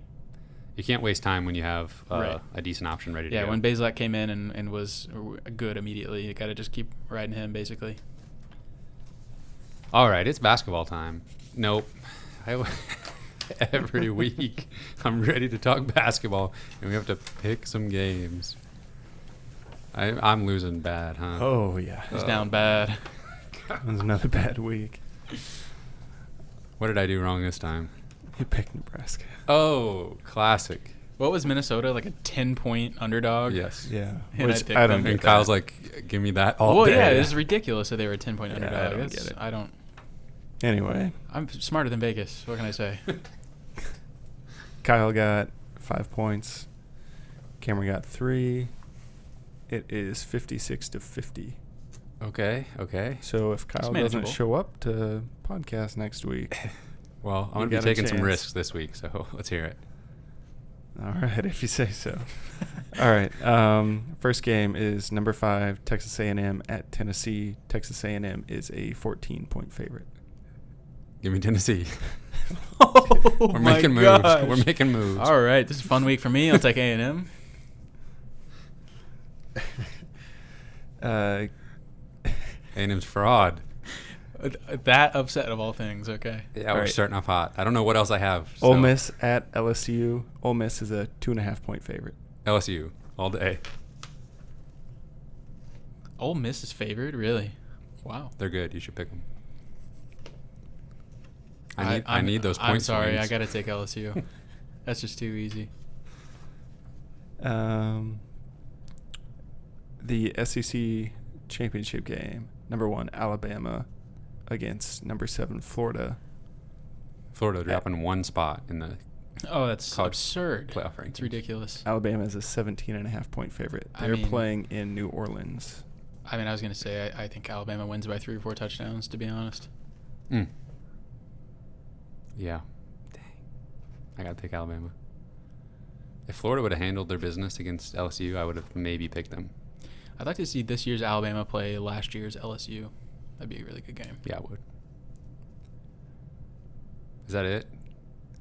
waste time when you have a decent option ready to go. Yeah, when Bazelak came in and was good immediately, you got to just keep riding him, basically. All right, it's basketball time. Nope. Every week I'm ready to talk basketball, and we have to pick some games. I'm losing bad, huh? Oh, yeah. He's down bad. It was another bad week. What did I do wrong this time? You picked Nebraska. Oh, classic. What was Minnesota, like a 10-point underdog? Yes. Yeah. And Which picked I them. don't And get Kyle's that. like, give me that all Well, day. yeah, it's ridiculous that they were a 10-point Yeah, underdog. I don't get it. I don't. Anyway, I'm smarter than Vegas. What can I say? Kyle got 5 points. Cameron got 3. It is 56-50. Okay. So if Kyle doesn't manageable. show up to podcast next week, Well, I'm You going to got be a taking some chance. risks this week, so let's hear it. all right, if you say so. All right. First game is number 5, Texas A&M at Tennessee. Texas A&M is a 14-point favorite. Give me Tennessee. Oh, We're my making moves. gosh. We're making moves. All right, this is a fun week for me. I'll take A&M. A&M's fraud. That upset of all things. Okay. Yeah, All we're right. starting off hot. I don't know what else I have. Ole so- Miss at LSU. Ole Miss is a 2.5-point favorite. LSU all day. Ole Miss is favored, really? Wow. They're good. You should pick them. I need those points. I'm sorry, swings. I got to take LSU. That's just too easy. The SEC championship game. Number 1, Alabama against number 7, Florida. Florida dropping one spot in the Oh, that's College absurd. playoff rankings. It's ridiculous. Alabama is a 17.5-point favorite. I They're mean- playing in New Orleans. I mean, I was going to say, I think Alabama wins by 3 or 4 touchdowns, to be honest. Mm. Yeah. Dang. I got to pick Alabama. If Florida would have handled their business against LSU, I would have maybe picked them. I'd like to see this year's Alabama play last year's LSU. That'd be a really good game. Yeah, I would. Is that it?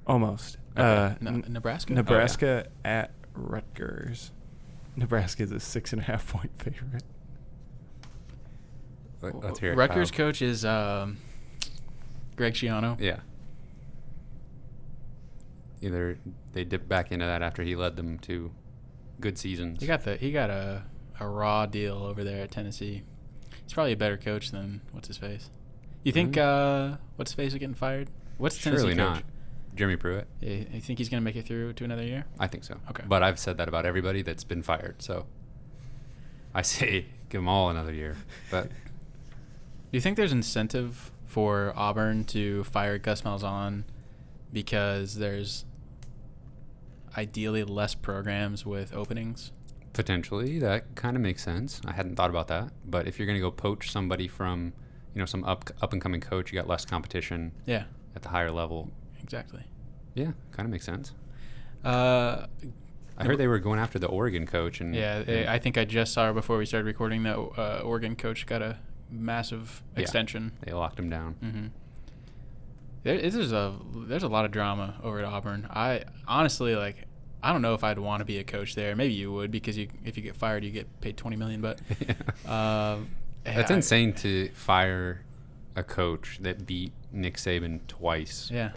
Almost. Okay. Nebraska? Nebraska at Rutgers. Nebraska is a 6.5-point favorite. Let's hear it. Rutgers Kyle. coach is Greg Schiano. Yeah. Either they dip back into that after he led them to good seasons. He got a raw deal over there at Tennessee. He's probably a better coach than what's his face. You think what's his face is getting fired? What's the Tennessee Surely coach? not. Jeremy Pruitt. Yeah, you think he's gonna make it through to another year? I think so. Okay. But I've said that about everybody that's been fired. So I say give them all another year. But Do you think there's incentive for Auburn to fire Gus Malzahn because there's ideally less programs with openings? potentially that kind of makes sense. I hadn't thought about that. But if you're going to go poach somebody from, some up and coming coach, you got less competition Yeah, at the higher level. exactly. Yeah, kind of makes sense. Uh, I heard they were going after the Oregon coach. And I think I just saw before we started recording that Oregon coach got a massive Yeah. extension. they locked him down. Mm-hmm. There's a lot of drama over at Auburn. I honestly I don't know if I'd want to be a coach there. Maybe you would because if you get fired, you get paid $20 million. But That's insane to fire a coach that beat Nick Saban twice. Yeah,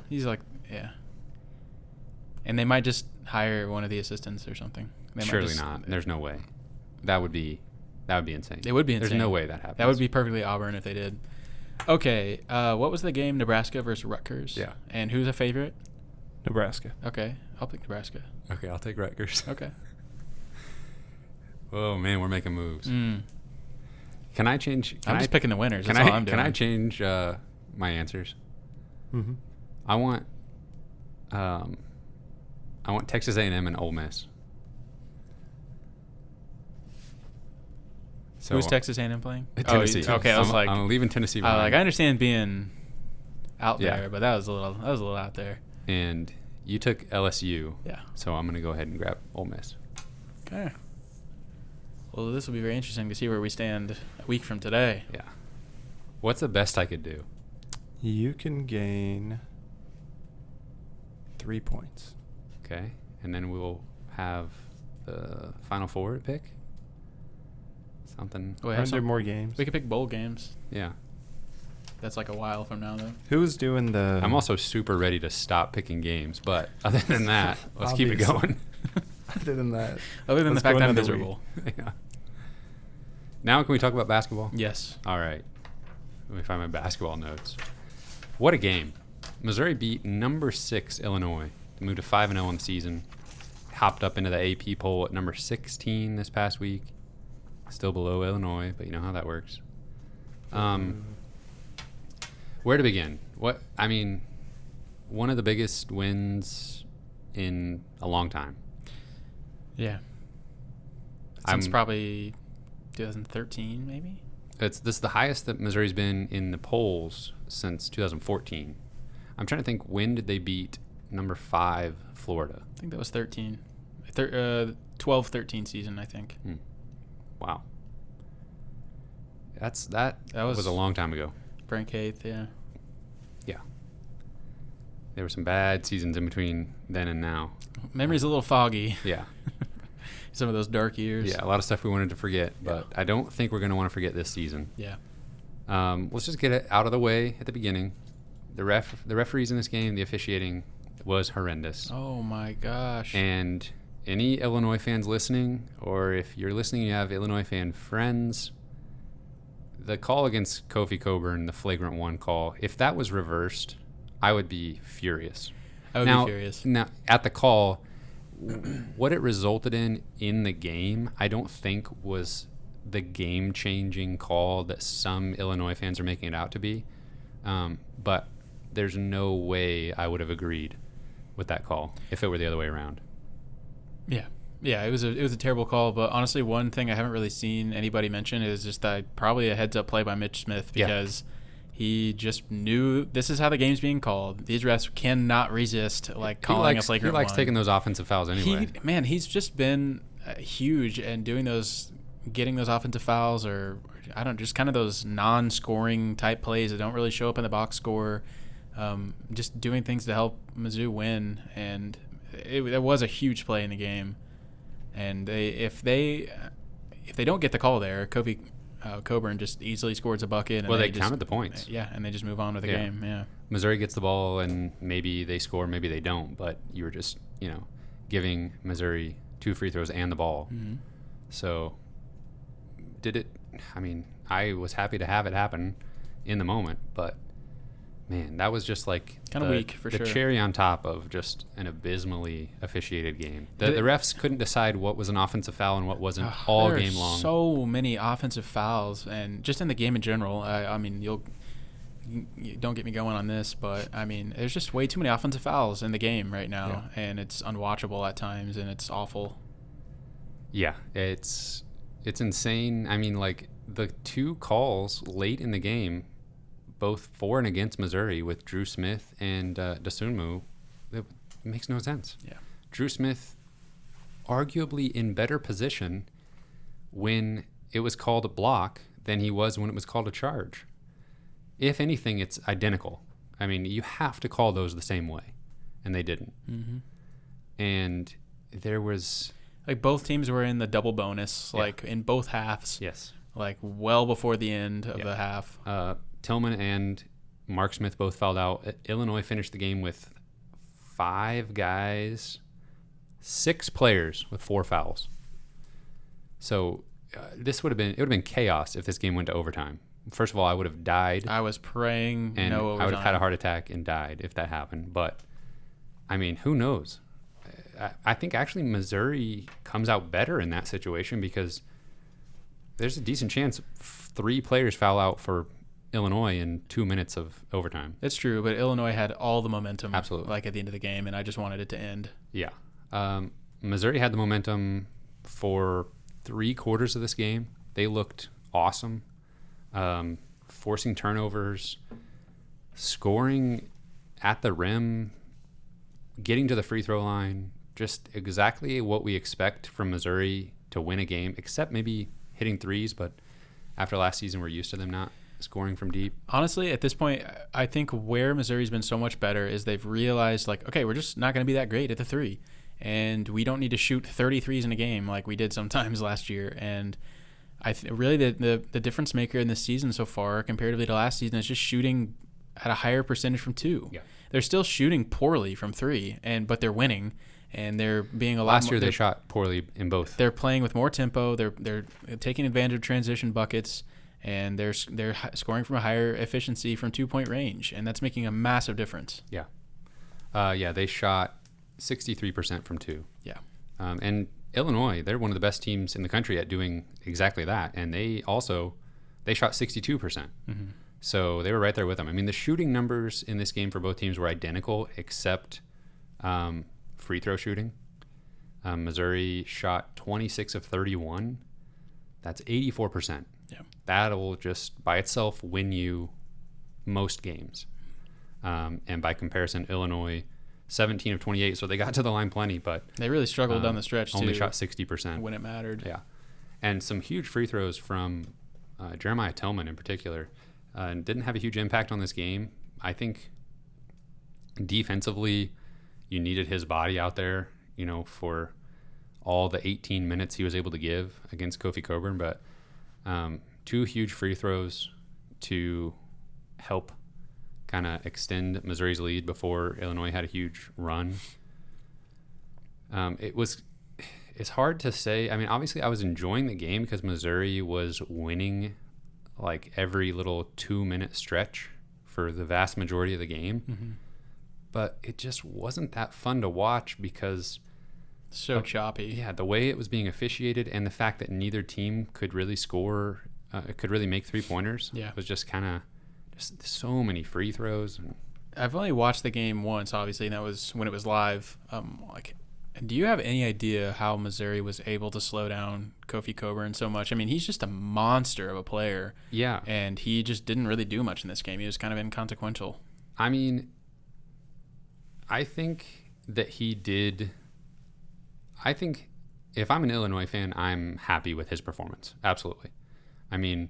and they might just hire one of the assistants or something. They might Surely just- not. There's no way. That would be insane. It would be insane. There's no way that happens. That would be perfectly Auburn if they did. Okay, what was the game? Nebraska versus Rutgers. Yeah. And who's a favorite? Nebraska. Okay, I'll pick Nebraska. Okay, I'll take Rutgers. Okay. Oh man, we're making moves. Mm. Can I change? I'm just picking the winners. Can That's I? all I'm doing. Can I change my answers? Mm-hmm. I want Texas A&M and Ole Miss. So Who's Texas A&M playing? Tennessee. Okay, I was I'm leaving Tennessee behind. I understand being out Yeah. there, but that was a little out there. And you took LSU. Yeah. So I'm gonna go ahead and grab Ole Miss. Okay. Well, this will be very interesting to see where we stand a week from today. Yeah. What's the best I could do? You can gain 3 points. Okay. And then we'll have the Final Four pick. Something. Wait, Aren't there more games? We could pick bowl games. Yeah. That's like a while from now, though. Who's doing the... I'm also super ready to stop picking games, but other than that, let's keep it Obviously. going. Other than that. Other than Let's the fact go that I'm another miserable. Yeah. Now can we talk about basketball? Yes. All right. Let me find my basketball notes. What a game. Missouri beat number 6 Illinois to move to 5-0 on the season. hopped up into the AP poll at number 16 this past week. Still below Illinois, but you know how that works. Where to begin? One of the biggest wins in a long time. Yeah. Since probably 2013, maybe? This is the highest that Missouri's been in the polls since 2014. I'm trying to think, when did they beat number 5 Florida? I think that was 13. 12-13 season, I think. Wow. That was a long time ago. Frank Haith, yeah. Yeah. There were some bad seasons in between then and now. Memory's a little foggy. Yeah. Some of those dark years. Yeah, a lot of stuff we wanted to forget, but I don't think we're going to want to forget this season. Yeah. Let's just get it out of the way at the beginning. The referees in this game, the officiating was horrendous. Oh my gosh. And any Illinois fans listening, or if you're listening, you have Illinois fan friends, the call against Kofi Coburn, the flagrant 1 call, if that was reversed, I would be furious. I would be furious. Now, at the call, what it resulted in the game, I don't think was the game-changing call that some Illinois fans are making it out to be. But there's no way I would have agreed with that call if it were the other way around. Yeah, it was a terrible call. But honestly, one thing I haven't really seen anybody mention is just that probably a heads-up play by Mitch Smith, because he just knew this is how the game's being called. These refs cannot resist calling a flagrant one. He likes taking those offensive fouls anyway. He's just been huge and getting those offensive fouls, or I don't, just kind of those non-scoring type plays that don't really show up in the box score. Just doing things to help Mizzou win, and it was a huge play in the game. And if they don't get the call there, Kofi Coburn just easily scores a bucket. And they counted the points. Yeah, and they just move on with the game. Yeah. Missouri gets the ball, and maybe they score, maybe they don't. But you were just, giving Missouri 2 free throws and the ball. Mm-hmm. So I was happy to have it happen in the moment, but man, that was just kind of weak for the sure. cherry on top of just an abysmally officiated game. The refs couldn't decide what was an offensive foul and what wasn't all game long. So many offensive fouls, and just in the game in general. You don't get me going on this, but there's just way too many offensive fouls in the game right now, and it's unwatchable at times, and it's awful. Yeah, it's insane. The 2 calls late in the game, both for and against Missouri, with Drew Smith and Dosunmu, it makes no sense. Yeah. Drew Smith arguably in better position when it was called a block than he was when it was called a charge. If anything, it's identical. You have to call those the same way, and they didn't. Mm-hmm. And there was... both teams were in the double bonus, in both halves. Yes. Well before the end of the half. Tillman and Mark Smith both fouled out. Illinois finished the game with 5 guys, 6 players with 4 fouls. So it would have been chaos if this game went to overtime. First of all, I would have died. I was praying and no overtime. I would have had a heart attack and died if that happened. But who knows? I think actually Missouri comes out better in that situation, because there's a decent chance 3 players foul out for Illinois in 2 minutes of overtime. It's true, but Illinois had all the momentum. Absolutely. At the end of the game, and I just wanted it to end. Yeah. Missouri had the momentum for 3 quarters of this game. They looked awesome, forcing turnovers, scoring at the rim, getting to the free throw line, just exactly what we expect from Missouri to win a game, except maybe hitting threes, but after last season, we're used to them not scoring from deep. Honestly, at this point, I think where Missouri's been so much better is they've realized, okay, we're just not going to be that great at the 3. And we don't need to shoot 33s in a game like we did sometimes last year. And really the difference maker in this season so far, comparatively to last season, is just shooting at a higher percentage from 2. Yeah. They're still shooting poorly from 3, but they're winning. And they're being a lot. Last year they shot poorly in both. They're playing with more tempo. They're taking advantage of transition buckets, and they're scoring from a higher efficiency from 2-point range, and that's making a massive difference. Yeah, they shot 63% from 2. Yeah, And Illinois, they're one of the best teams in the country at doing exactly that. And they shot 62%. Mm-hmm. So they were right there with them. I mean, the shooting numbers in this game for both teams were identical except free throw shooting. Missouri shot 26 of 31. That's 84%. Yeah. That'll just by itself win you most games. And by comparison, Illinois, 17 of 28. So they got to the line plenty, but they really struggled down the stretch only too, shot 60% when it mattered. Yeah. And some huge free throws from Jeremiah Tillman in particular. Didn't have a huge impact on this game. I think defensively, you needed his body out there, for all the 18 minutes he was able to give against Kofi Coburn. But 2 huge free throws to help kind of extend Missouri's lead before Illinois had a huge run. It's hard to say. I mean, obviously I was enjoying the game because Missouri was winning like every little 2-minute stretch for the vast majority of the game. Mm-hmm. But it just wasn't that fun to watch because so choppy. Yeah, the way it was being officiated and the fact that neither team could really score, could really make 3-pointers. Yeah. Was just kind of just so many free throws. I've only watched the game once, obviously, and that was when it was live. Do you have any idea how Missouri was able to slow down Kofi Coburn so much? I mean, he's just a monster of a player. Yeah. And he just didn't really do much in this game. He was kind of inconsequential. I mean, I think that he did. I think if I'm an Illinois fan, I'm happy with his performance. Absolutely. I mean,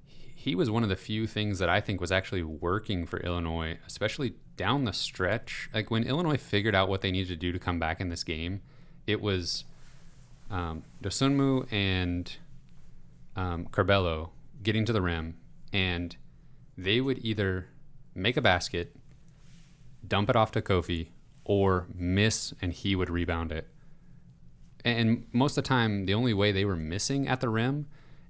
he was one of the few things that I think was actually working for Illinois, especially down the stretch. Like when Illinois figured out what they needed to do to come back in this game, it was Dosunmu and Carbello getting to the rim, and they would either make a basket, dump it off to Kofi, or miss and he would rebound it. And most of the time, the only way they were missing at the rim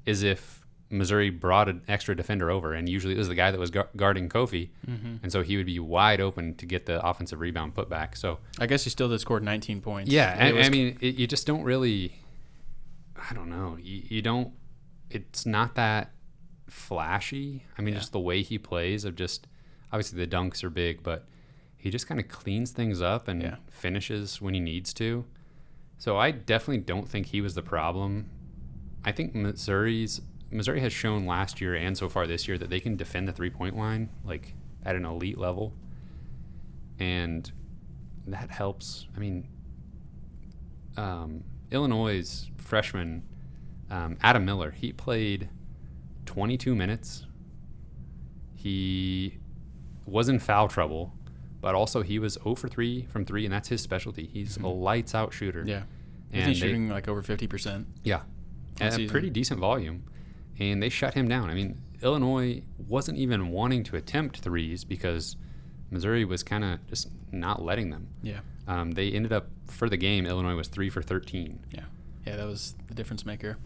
is if Missouri brought an extra defender over, and usually it was the guy that was guarding Kofi, and so he would be wide open to get the offensive rebound put back. So I guess he still did scored 19 points. Yeah, I mean, you just don't really, I don't know, you don't, it's not that flashy. I mean, just the way he plays of just, obviously the dunks are big, but he just kind of cleans things up and finishes when he needs to. So I definitely don't think he was the problem. I think Missouri has shown last year and so far this year that they can defend the 3-point line like at an elite level, and that helps. I mean, Illinois' freshman Adam Miller, he played 22 minutes. He was in foul trouble, but also he was 0 for 3 from 3, and that's his specialty. He's a lights out shooter. Yeah, and he's shooting like over 50%. Yeah, and a pretty decent volume. And they shut him down. I mean, Illinois wasn't even wanting to attempt threes because Missouri was kind of just not letting them. Yeah. They ended up, for the game, Illinois was 3 for 13. Yeah. Yeah, that was the difference maker.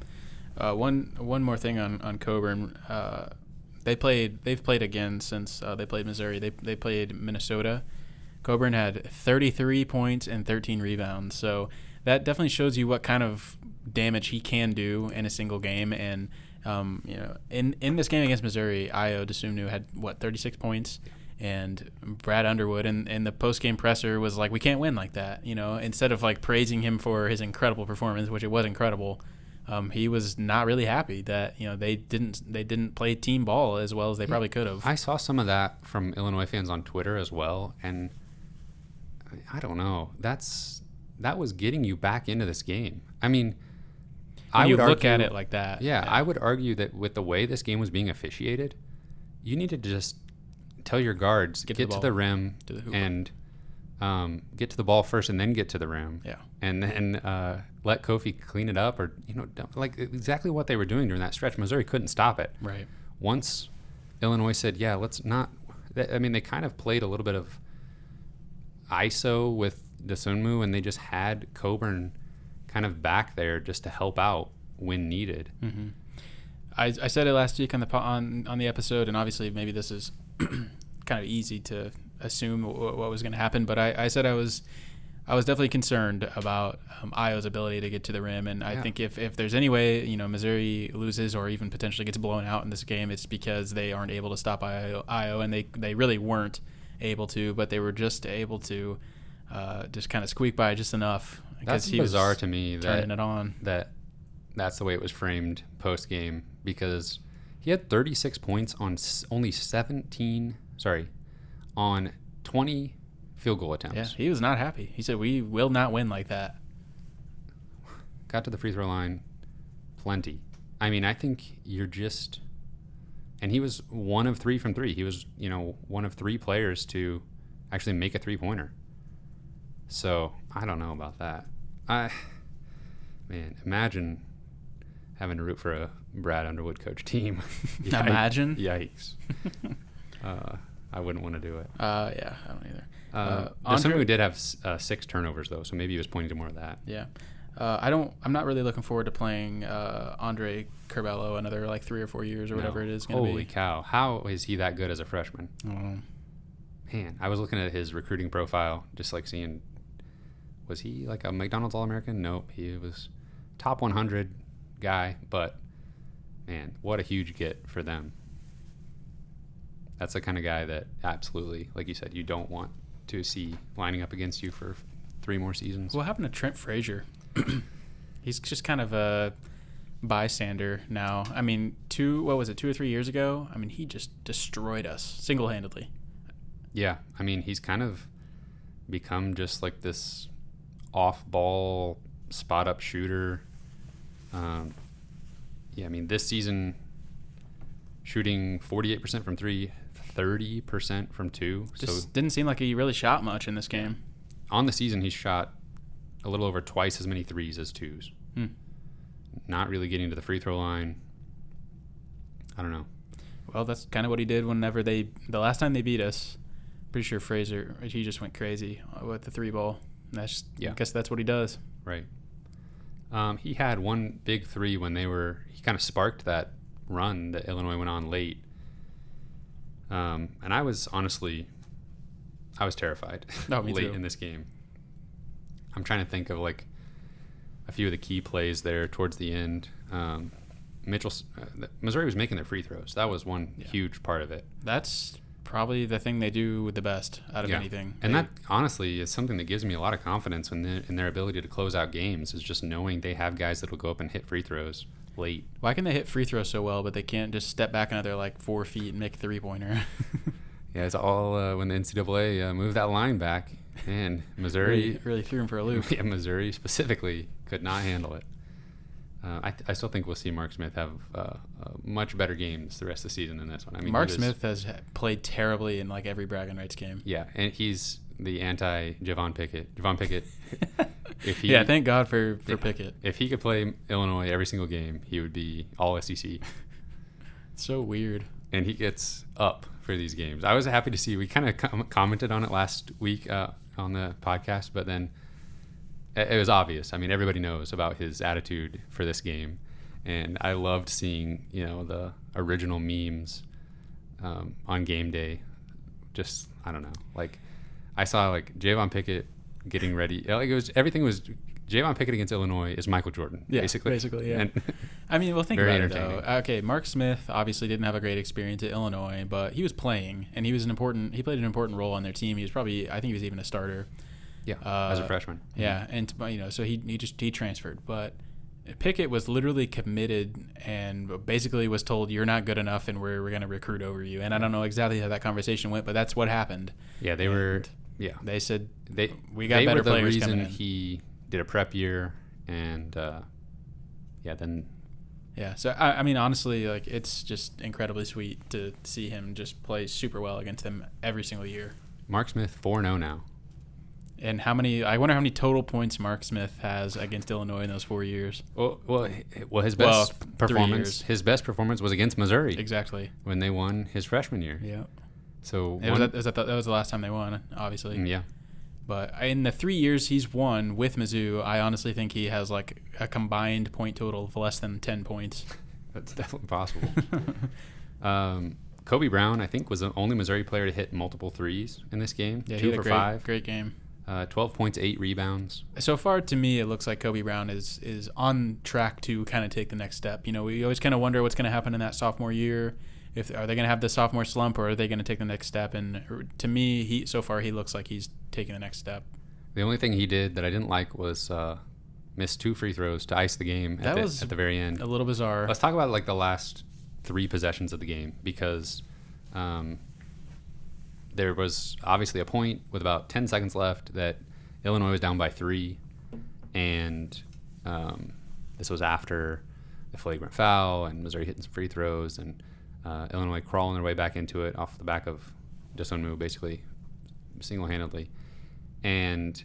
One more thing on Coburn. They've played again since they played Missouri. They played Minnesota. Coburn had 33 points and 13 rebounds. So that definitely shows you what kind of damage he can do in a single game. And in this game against Missouri, Ayo Dosunmu had 36 points, and Brad Underwood in the post-game presser was like, we can't win like that. Instead of like praising him for his incredible performance, which it was incredible, he was not really happy that they didn't play team ball as well as they probably could have. I saw some of that from Illinois fans on Twitter as well, and I don't know. That was getting you back into this game. I mean, when you look at it like that. Yeah, I would argue that with the way this game was being officiated, you needed to just tell your guards, get to the rim and get to the ball first and then get to the rim. Yeah. And then let Kofi clean it up, or, like exactly what they were doing during that stretch. Missouri couldn't stop it. Right. Once Illinois said, yeah, let's not. I mean, they kind of played a little bit of ISO with Dosunmu, and they just had Coburn kind of back there just to help out when needed. Mm-hmm. I said it last week on the episode, and obviously maybe this is kind of easy to assume what was going to happen, but I said I was I was definitely concerned about Io's ability to get to the rim, and I think if there's any way Missouri loses or even potentially gets blown out in this game, it's because they aren't able to stop Io, and they really weren't able to, but they were just able to just kind of squeak by just enough. That's bizarre to me turning it on. That's the way it was framed post game, because he had 36 points on only 20 field goal attempts. Yeah, he was not happy. He said, "We will not win like that." Got to the free throw line plenty. I mean, I think you're just... And he was 1 of 3 from 3. He was, one of 3 players to actually make a three-pointer. So, I don't know about that. Man, imagine having to root for a Brad Underwood coach team. Imagine? Yikes. I wouldn't want to do it. Yeah, I don't either. There's someone who did have 6 turnovers, though, so maybe he was pointing to more of that. Yeah. I'm not really looking forward to playing Andre Curbelo another 3 or 4 years or whatever it is going to be. Holy cow. How is he that good as a freshman? I don't know. Man, I was looking at his recruiting profile, just seeing, was he a McDonald's All-American? Nope. He was top 100 guy, but man, what a huge get for them. That's the kind of guy that absolutely, like you said, you don't want to see lining up against you for 3 more seasons. What happened to Trent Frazier? He's just kind of a bystander now. I mean, 2 or 3 years ago, I mean, he just destroyed us single-handedly. Yeah, I mean, he's kind of become just this off-ball spot-up shooter. Yeah, I mean, this season, shooting 48% from 3, 30% from 2. Just didn't seem like he really shot much in this game. On the season, he's shot a little over twice as many 3s as 2s. Not really getting to the free throw line. I don't know. Well, that's kind of what he did whenever the last time they beat us. Pretty sure Frazier, he just went crazy with the 3 ball. I guess that's what he does. Right. He had one big 3 when he kind of sparked that run that Illinois went on late. And I was terrified me late too. in this game. I'm trying to think of a few of the key plays there towards the end. Missouri was making their free throws. That was one huge part of it. That's probably the thing they do the best out of anything. And that honestly is something that gives me a lot of confidence in their ability to close out games, is just knowing they have guys that will go up and hit free throws late. Why can they hit free throws so well, but they can't just step back another 4 feet and make a 3-pointer? Yeah, it's all when the NCAA moved that line back, and Missouri really threw him for a loop. Yeah, Missouri specifically could not handle it. I still think we'll see Mark Smith have much better games the rest of the season than this one. I mean, Mark Smith has played terribly in every Braggin Rights game. Yeah, and he's the anti-Javon Pickett. Javon Pickett, thank God for Pickett. If he could play Illinois every single game, he would be all SEC. So weird. And he gets up for these games. I was happy to see. We kind of commented on it last week on the podcast, but then it was obvious. I mean, everybody knows about his attitude for this game, and I loved seeing the original memes on game day. Just, I don't know, I saw Javon Pickett getting ready. Everything was Javon Pickett against Illinois is Michael Jordan, basically. Yeah. And I mean, well, think about it though. Okay, Mark Smith obviously didn't have a great experience at Illinois, but he was playing, and he played an important role on their team. He was I think he was even a starter. Yeah, as a freshman. Yeah, and so he transferred, but Pickett was literally committed and basically was told, "You're not good enough, and we're going to recruit over you." And I don't know exactly how that conversation went, but that's what happened. Yeah, they said we got they better were the players reason coming in. He did a prep year, and so I mean, honestly, it's just incredibly sweet to see him just play super well against them every single year. Mark Smith 4-0 now. And I wonder how many total points Mark Smith has against Illinois in those 4 years. Well, his best performance. His best performance was against Missouri. Exactly. When they won his freshman year. Yeah. So that was the last time they won, obviously. Yeah. But in the 3 years he's won with Mizzou, I honestly think he has a combined point total of less than 10 points. That's definitely possible. Kobe Brown, I think, was the only Missouri player to hit multiple threes in this game. Yeah, 2 for 5. Great game. 12 points, 8 rebounds. So far, to me, it looks like Kobe Brown is on track to kind of take the next step. You know, we always kind of wonder what's going to happen in that sophomore year. Are they going to have the sophomore slump, or are they going to take the next step? And to me, so far he looks like he's taking the next step. The only thing he did that I didn't like was miss 2 free throws to ice the game at the very end. A little bizarre. Let's talk about like the last 3 possessions of the game, because there was obviously a point with about 10 seconds left that Illinois was down by 3, and this was after the flagrant foul and Missouri hitting some free throws, and Illinois crawling their way back into it off the back of Dosunmu, basically single-handedly. And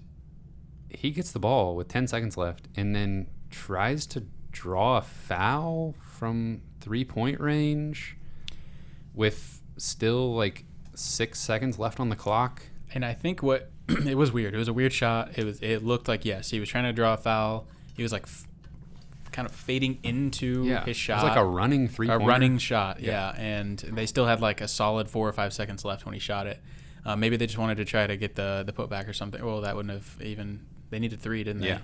he gets the ball with 10 seconds left and then tries to draw a foul from 3-point range with still like 6 seconds left on the clock. And I think it was weird. It was a weird shot. It looked like, yes, he was trying to draw a foul. He was like kind of fading into his shot. It was like a running 3-pointer. A running shot, yeah. And they still had like a solid 4 or 5 seconds left when he shot it. Maybe they just wanted to try to get the putback or something. Well, that wouldn't have even – they needed 3, didn't they?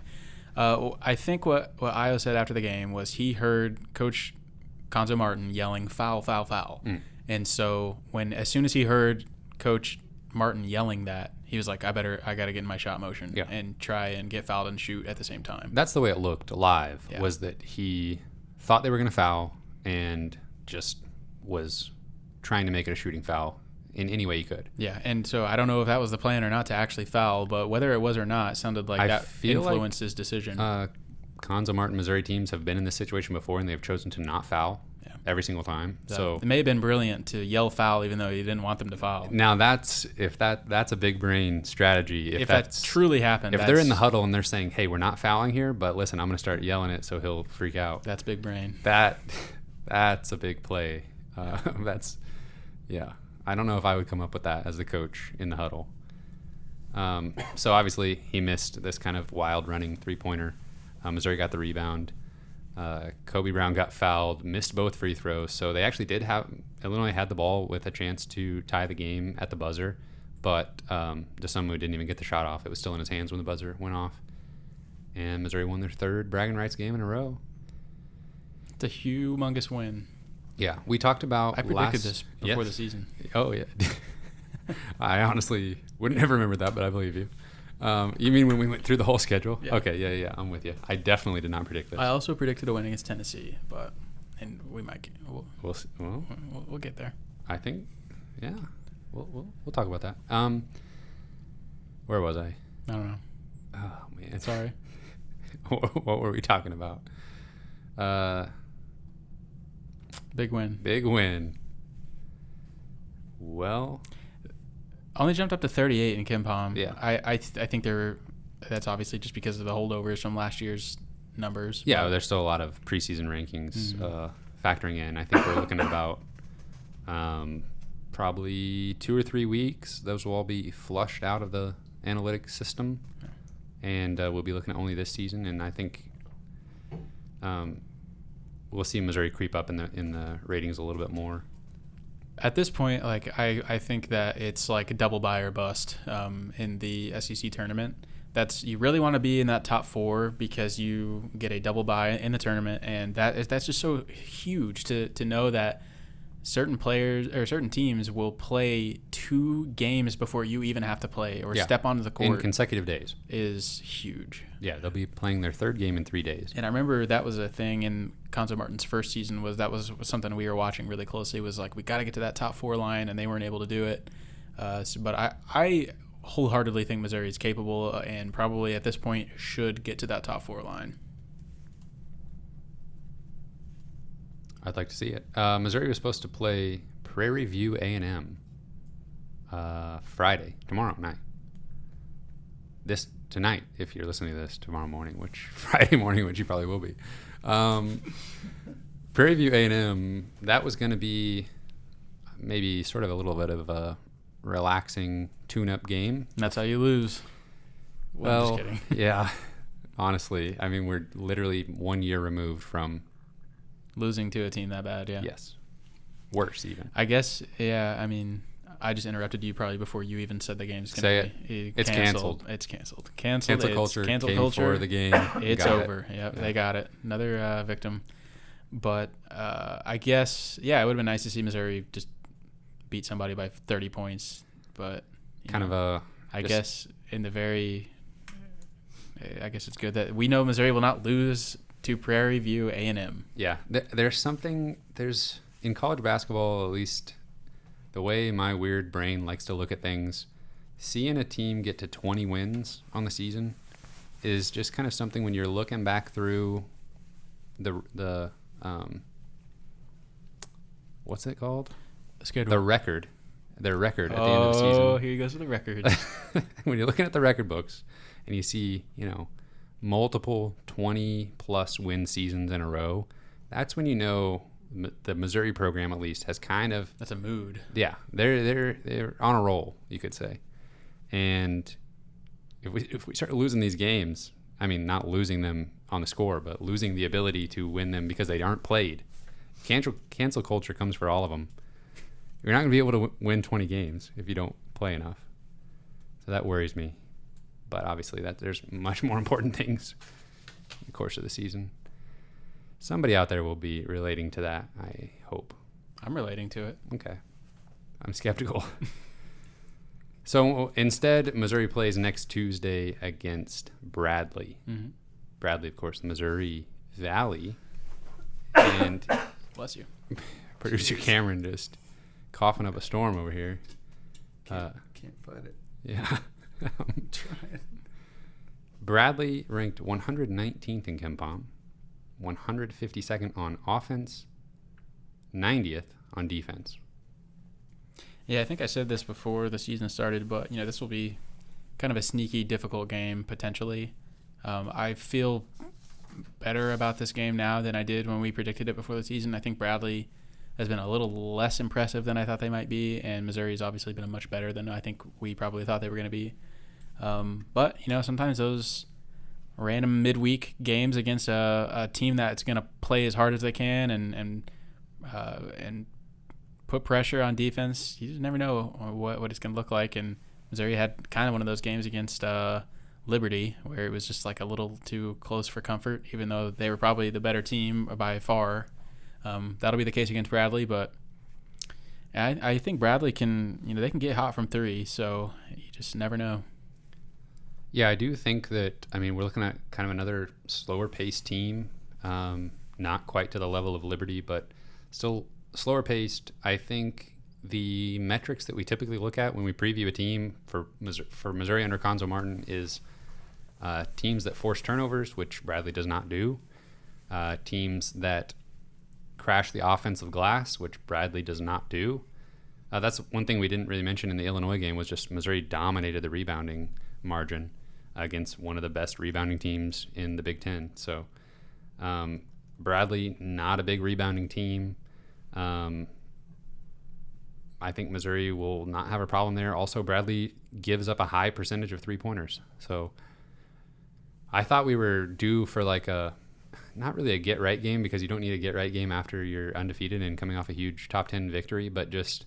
Yeah. I think what Io said after the game was he heard Coach Conzo Martin yelling, foul, foul, foul. And so as soon as he heard Coach Martin yelling that, he was like, I got to get in my shot motion and try and get fouled and shoot at the same time. That's the way it looked live, was that he thought they were going to foul and just was trying to make it a shooting foul in any way he could. Yeah, and so I don't know if that was the plan or not to actually foul, but whether it was or not, it sounded like that influenced his decision. Conzo Martin Missouri teams have been in this situation before, and they've chosen to not foul every single time. So it may have been brilliant to yell foul even though you didn't want them to foul. Now that's a big brain strategy. If that truly happened, if they're in the huddle and they're saying, "Hey, we're not fouling here, but listen, I'm going to start yelling it so he'll freak out." That's big brain. That's a big play. I don't know if I would come up with that as the coach in the huddle. So obviously he missed this kind of wild running 3-pointer. Missouri got the rebound. Kobe Brown got fouled, missed both free throws. So they actually Illinois had the ball with a chance to tie the game at the buzzer, but Dosunmu didn't even get the shot off. It was still in his hands when the buzzer went off. And Missouri won their 3rd bragging rights game in a row. It's a humongous win. Yeah, we talked about I predicted this before the season. Oh, yeah. I honestly wouldn't have remembered that, but I believe you. You mean when we went through the whole schedule? Yeah. Okay, yeah, I'm with you. I definitely did not predict this. I also predicted a win against Tennessee, and we might we'll get there. I think, yeah, we'll talk about that. Where was I? I don't know. Oh man, sorry. What were we talking about? Big win. Big win. Well, only jumped up to 38 in KenPom. Yeah. I think that's obviously just because of the holdovers from last year's numbers. Yeah, there's still a lot of preseason rankings factoring in. I think we're looking at about probably 2 or 3 weeks. Those will all be flushed out of the analytics system, and we'll be looking at only this season. And I think we'll see Missouri creep up in the ratings a little bit more. At this point, like I think that it's like a double buy or bust in the SEC tournament. You really want to be in that top 4 because you get a double buy in the tournament, and that's just so huge to know that certain players or certain teams will play 2 games before you even have to play or step onto the court in consecutive days. Is huge. Yeah, they'll be playing their 3rd game in 3 days. And I remember that was a thing in Conzo Martin's first season. That was something we were watching really closely. Was like, we got to get to that top 4 line, and they weren't able to do it. But I wholeheartedly think Missouri is capable and probably at this point should get to that top 4 line. I'd like to see it. Missouri was supposed to play Prairie View A&M Friday, tomorrow night. Tonight, if you're listening to this tomorrow morning, Friday morning, which you probably will be. Prairie View A&M, that was going to be maybe sort of a little bit of a relaxing tune-up game. That's how you lose. Well, I'm just kidding. Yeah, honestly. I mean, we're literally 1 year removed from losing to a team that bad, yeah. Yes. Worse, even. I guess, yeah, I mean, I just interrupted you probably before you even said the game's going to be It's canceled. It's canceled. Cancel culture. Cancel came culture. For the game. It's over. Yep, they got it. Another victim. But I guess, it would have been nice to see Missouri just beat somebody by 30 points. But I guess I guess it's good that we know Missouri will not lose to Prairie View A&M. Yeah, there's in college basketball, at least the way my weird brain likes to look at things, seeing a team get to 20 wins on the season is just kind of something when you're looking back through the what's it called? The record. Their record at the end of the season. Oh, here he goes with the record. When you're looking at the record books and you see, multiple 20-plus win seasons in a row, that's when you know the Missouri program at least has kind of... That's a mood. Yeah, they're on a roll, you could say. And if we start losing these games, I mean, not losing them on the score, but losing the ability to win them because they aren't played, cancel culture comes for all of them. You're not going to be able to win 20 games if you don't play enough. So that worries me. But obviously there's much more important things in the course of the season. Somebody out there will be relating to that, I hope. I'm relating to it. Okay. I'm skeptical. So instead, Missouri plays next Tuesday against Bradley. Mm-hmm. Bradley, of course, Missouri Valley. And bless you. Producer Cameron just coughing up a storm over here. Can't fight it. Yeah. I'm trying. Bradley ranked 119th in KenPom, 152nd on offense, 90th on defense. Yeah, I think I said this before the season started, but this will be kind of a sneaky, difficult game potentially. I feel better about this game now than I did when we predicted it before the season. I think Bradley has been a little less impressive than I thought they might be, and Missouri's obviously been much better than I think we probably thought they were going to be. But sometimes those random midweek games against a team that's going to play as hard as they can and put pressure on defense, you just never know what it's going to look like. And Missouri had kind of one of those games against Liberty where it was just like a little too close for comfort, even though they were probably the better team by far. That'll be the case against Bradley, but I think Bradley can, they can get hot from three, so you just never know. Yeah, I do think that, we're looking at kind of another slower paced team, not quite to the level of Liberty, but still slower paced. I think the metrics that we typically look at when we preview a team for Missouri under Conzo Martin is teams that force turnovers, which Bradley does not do, teams that crash the offensive glass, which Bradley does not do. That's one thing we didn't really mention in the Illinois game was just Missouri dominated the rebounding margin against one of the best rebounding teams in the Big Ten. So Bradley, not a big rebounding team. I think Missouri will not have a problem there. Also, Bradley gives up a high percentage of three-pointers. So I thought we were due for not really a get-right game because you don't need a get-right game after you're undefeated and coming off a huge top 10 victory, but just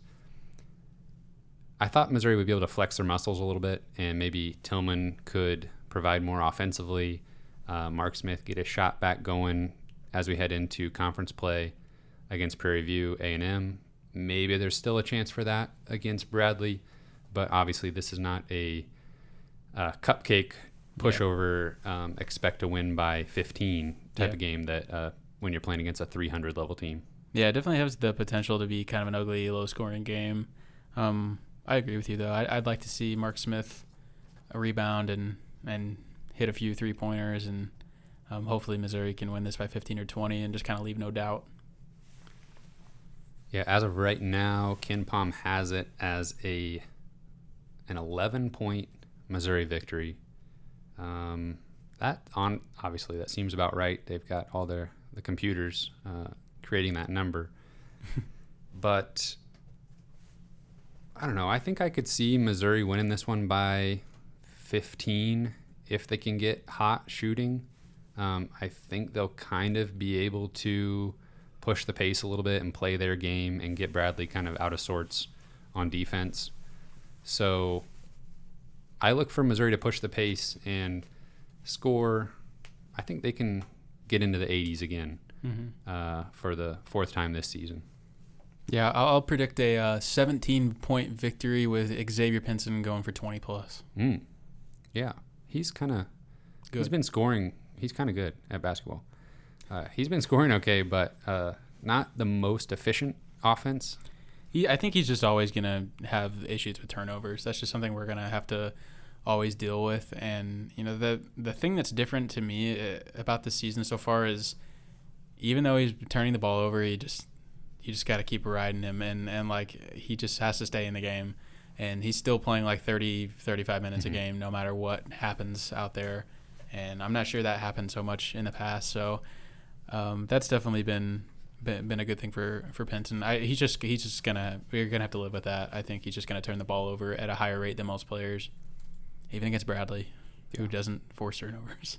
I thought Missouri would be able to flex their muscles a little bit and maybe Tillman could provide more offensively. Mark Smith get a shot back going as we head into conference play against Prairie View A&M. Maybe there's still a chance for that against Bradley, but obviously this is not a cupcake pushover, expect to win by 15 type of game that when you're playing against a 300 level team. Yeah, it definitely has the potential to be kind of an ugly, low-scoring game. I agree with you, though. I'd like to see Mark Smith rebound and hit a few three-pointers, and hopefully Missouri can win this by 15 or 20 and just kind of leave no doubt. Yeah, as of right now, KenPom has it as an 11-point Missouri victory. Obviously that seems about right. They've got all the computers creating that number, but I don't know. I think I could see Missouri winning this one by 15 if they can get hot shooting. I think they'll kind of be able to push the pace a little bit and play their game and get Bradley kind of out of sorts on defense. So I look for Missouri to push the pace and score. I think they can get into the 80s again for the fourth time this season. Yeah, I'll predict a 17-point victory with Xavier Pinson going for 20+. Yeah, he's kind of Good. He's been scoring. He's kind of good at basketball. He's been scoring okay, but not the most efficient offense. I think he's just always going to have issues with turnovers. That's just something we're going to have to always deal with. And, you know, the thing that's different to me about this season so far is even though he's turning the ball over, you just got to keep riding him. And like, he just has to stay in the game. And he's still playing like 30, 35 minutes a game no matter what happens out there. And I'm not sure that happened so much in the past. So that's definitely been a good thing for Pinson. He's just we're gonna have to live with that. I think he's just gonna turn the ball over at a higher rate than most players, even against Bradley, who doesn't force turnovers.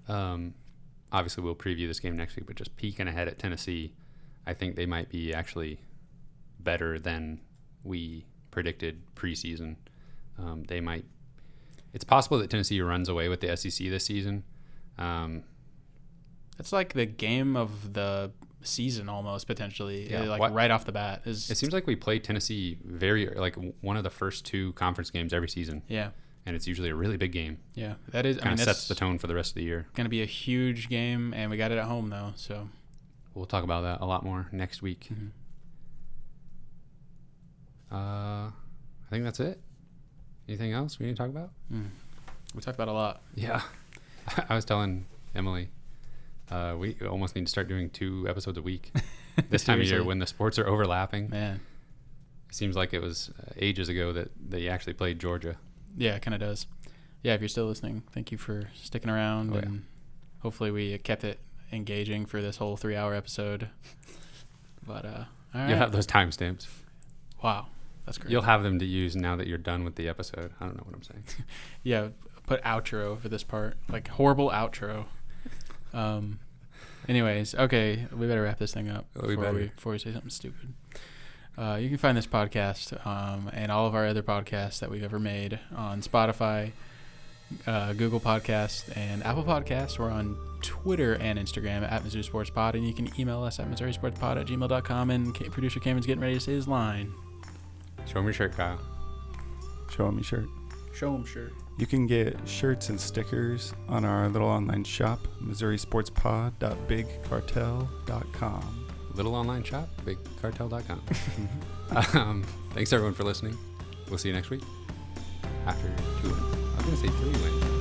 Obviously, we'll preview this game next week, but just peeking ahead at Tennessee, I think they might be actually better than we predicted preseason. They might. It's possible that Tennessee runs away with the SEC this season. It's like the game of the season almost, potentially, right off the bat. It seems like we play Tennessee like one of the first two conference games every season. Yeah. And it's usually a really big game. Yeah, that is. Kind of sets the tone for the rest of the year. Going to be a huge game, and we got it at home though, so we'll talk about that a lot more next week. I think that's it. Anything else we need to talk about? We talked about a lot. Yeah. I was telling Emily, we almost need to start doing 2 episodes a week this time of year when the sports are overlapping. Man. It seems like it was ages ago that they actually played Georgia. Yeah, it kind of does. Yeah, if you're still listening, thank you for sticking around. And hopefully we kept it engaging for this whole 3-hour episode. But, all right. You'll have those timestamps. Wow. That's great. You'll have them to use now that you're done with the episode. I don't know what I'm saying. Yeah, put outro for this part. Like, horrible outro. Anyways, okay, we better wrap this thing up before we say something stupid. You can find this podcast and all of our other podcasts that we've ever made on Spotify, Google Podcasts, and Apple Podcasts. We're on Twitter and Instagram at Mizzou Sports Pod, and you can email us at MissouriSportsPod@gmail.com. And producer Cameron's getting ready to say his line. Show him your shirt, Kyle. Show him your shirt. Show him shirt. You can get shirts and stickers on our little online shop, MissouriSportsPod.BigCartel.com. Little online shop, BigCartel.com. Thanks everyone for listening. We'll see you next week after 2 wins. I was going to say 3 wins.